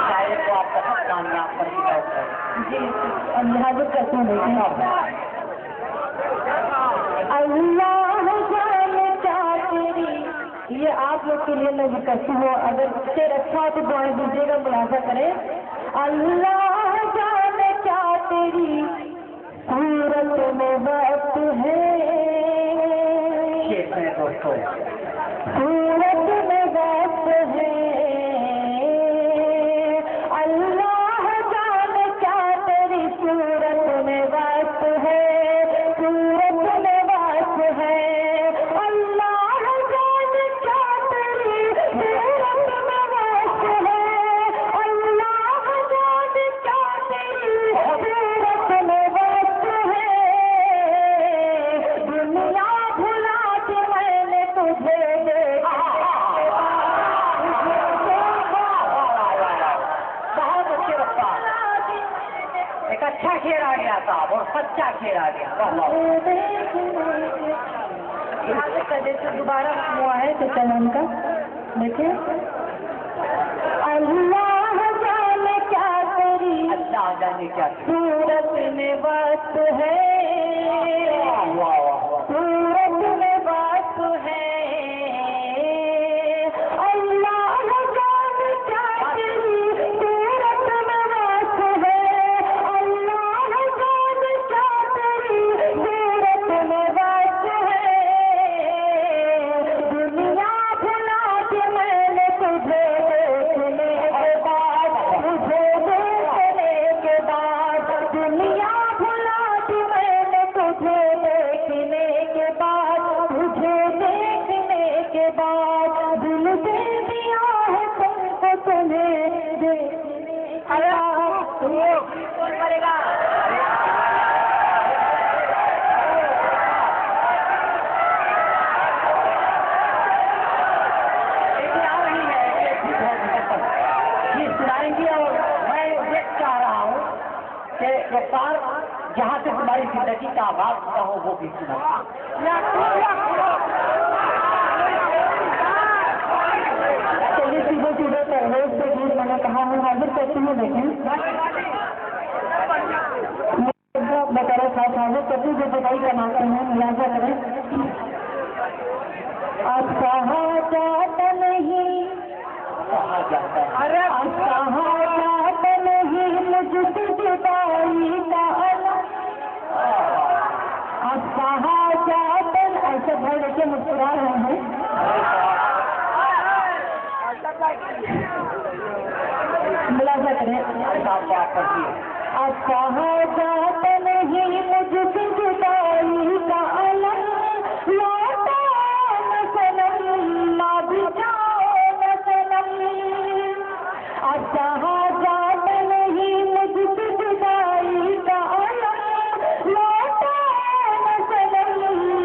शायद को आप बहुत कामयाब कर जी लिहाजा करते हैं। अल्लाह जाने क्या तेरी, ये आप लोग के लिए मैं करती हूँ। अगर शेर अच्छा हो तो दुआएं दीजिएगा, मुलाजा करें। अल्लाह जाने क्या तेरी सूरत में वक्त है। दोस्तों सूरत में वक्त है। अल्लाह जाने क्या तेरी सूरत में वक्त है। सूरत में वक्त है। अल्लाह जाने क्या तेरी सूरत में वक्त है। अल्लाह जाने क्या तेरी सूरत में वक्त है। दुनिया भुला के अच्छा शेर आ गया साहब, और सच्चा शेर आ गया। जैसे दोबारा हुआ है तो चलन का देखिए। अल्लाह जाने क्या तेरी, अल्लाह जाने क्या सूरत में बात है, सूरत में बात है। अल्लाह जाने क्या तेरी सूरत में बात है, अल्लाह जाने क्या तेरी सूरत में बात है। दुनिया भुला के मैंने तुझे देखने के बाद, तुझे देखने के बाद, दुनिया भुला के मैंने तुझे देखने के बाद, तुझे देखने के बाद, दिल दे दिया है तुमको तुम्हें देखने के बाद। कौन करेगा? सुनाएंगे और मैं ये चाह रहा हूँ कि रफ्तार जहाँ से तुम्हारी जिंदगी का आगाज हुआ हो वो भी सुना। चलिए सीधे सीधे परवेज से गीत मैंने कहा हूँ हाजिर करती हूँ। देखें बतारा साहब हाजिर करती जो बताई कमाते हैं मुलाजा करें। अब कहा जाता नहीं, अरे कहा जाता नहीं मुझसे जुदाई का अलग, अब कहा जाता ऐसे भर लेके मुस्कुरा रहे हैं। मुलाजा करें। अब कहा जाता नहीं मुझसे जुदाई का अलग, लौटा न सनम ना भी जाओ न सनम। अब कहा जाता नहीं मुझसे जुदाई का अलग, लौटा न सनम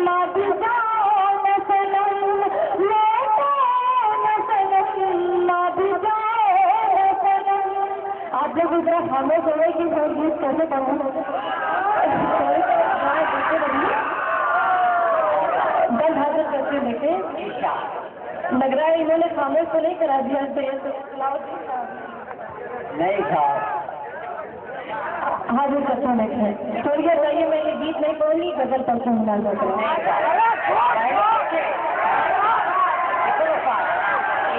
ना भी जाओ न सनम, लौटा न सनम ना भी जाओ न सनम। आप लोग इतना खामोश हो गए कि मैं गीत कैसे पढ़ूं? बल हाजिर करके देखे लग रहा है इन्होंने खामोश तो नहीं करा दिया। नहीं साहब हाजिर करते देखे छोड़िए जाइए। मैं ये गीत नहीं पढ़ूंगी, गजल पढ़ते हूँ।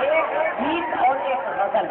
एक गीत और एक गजल।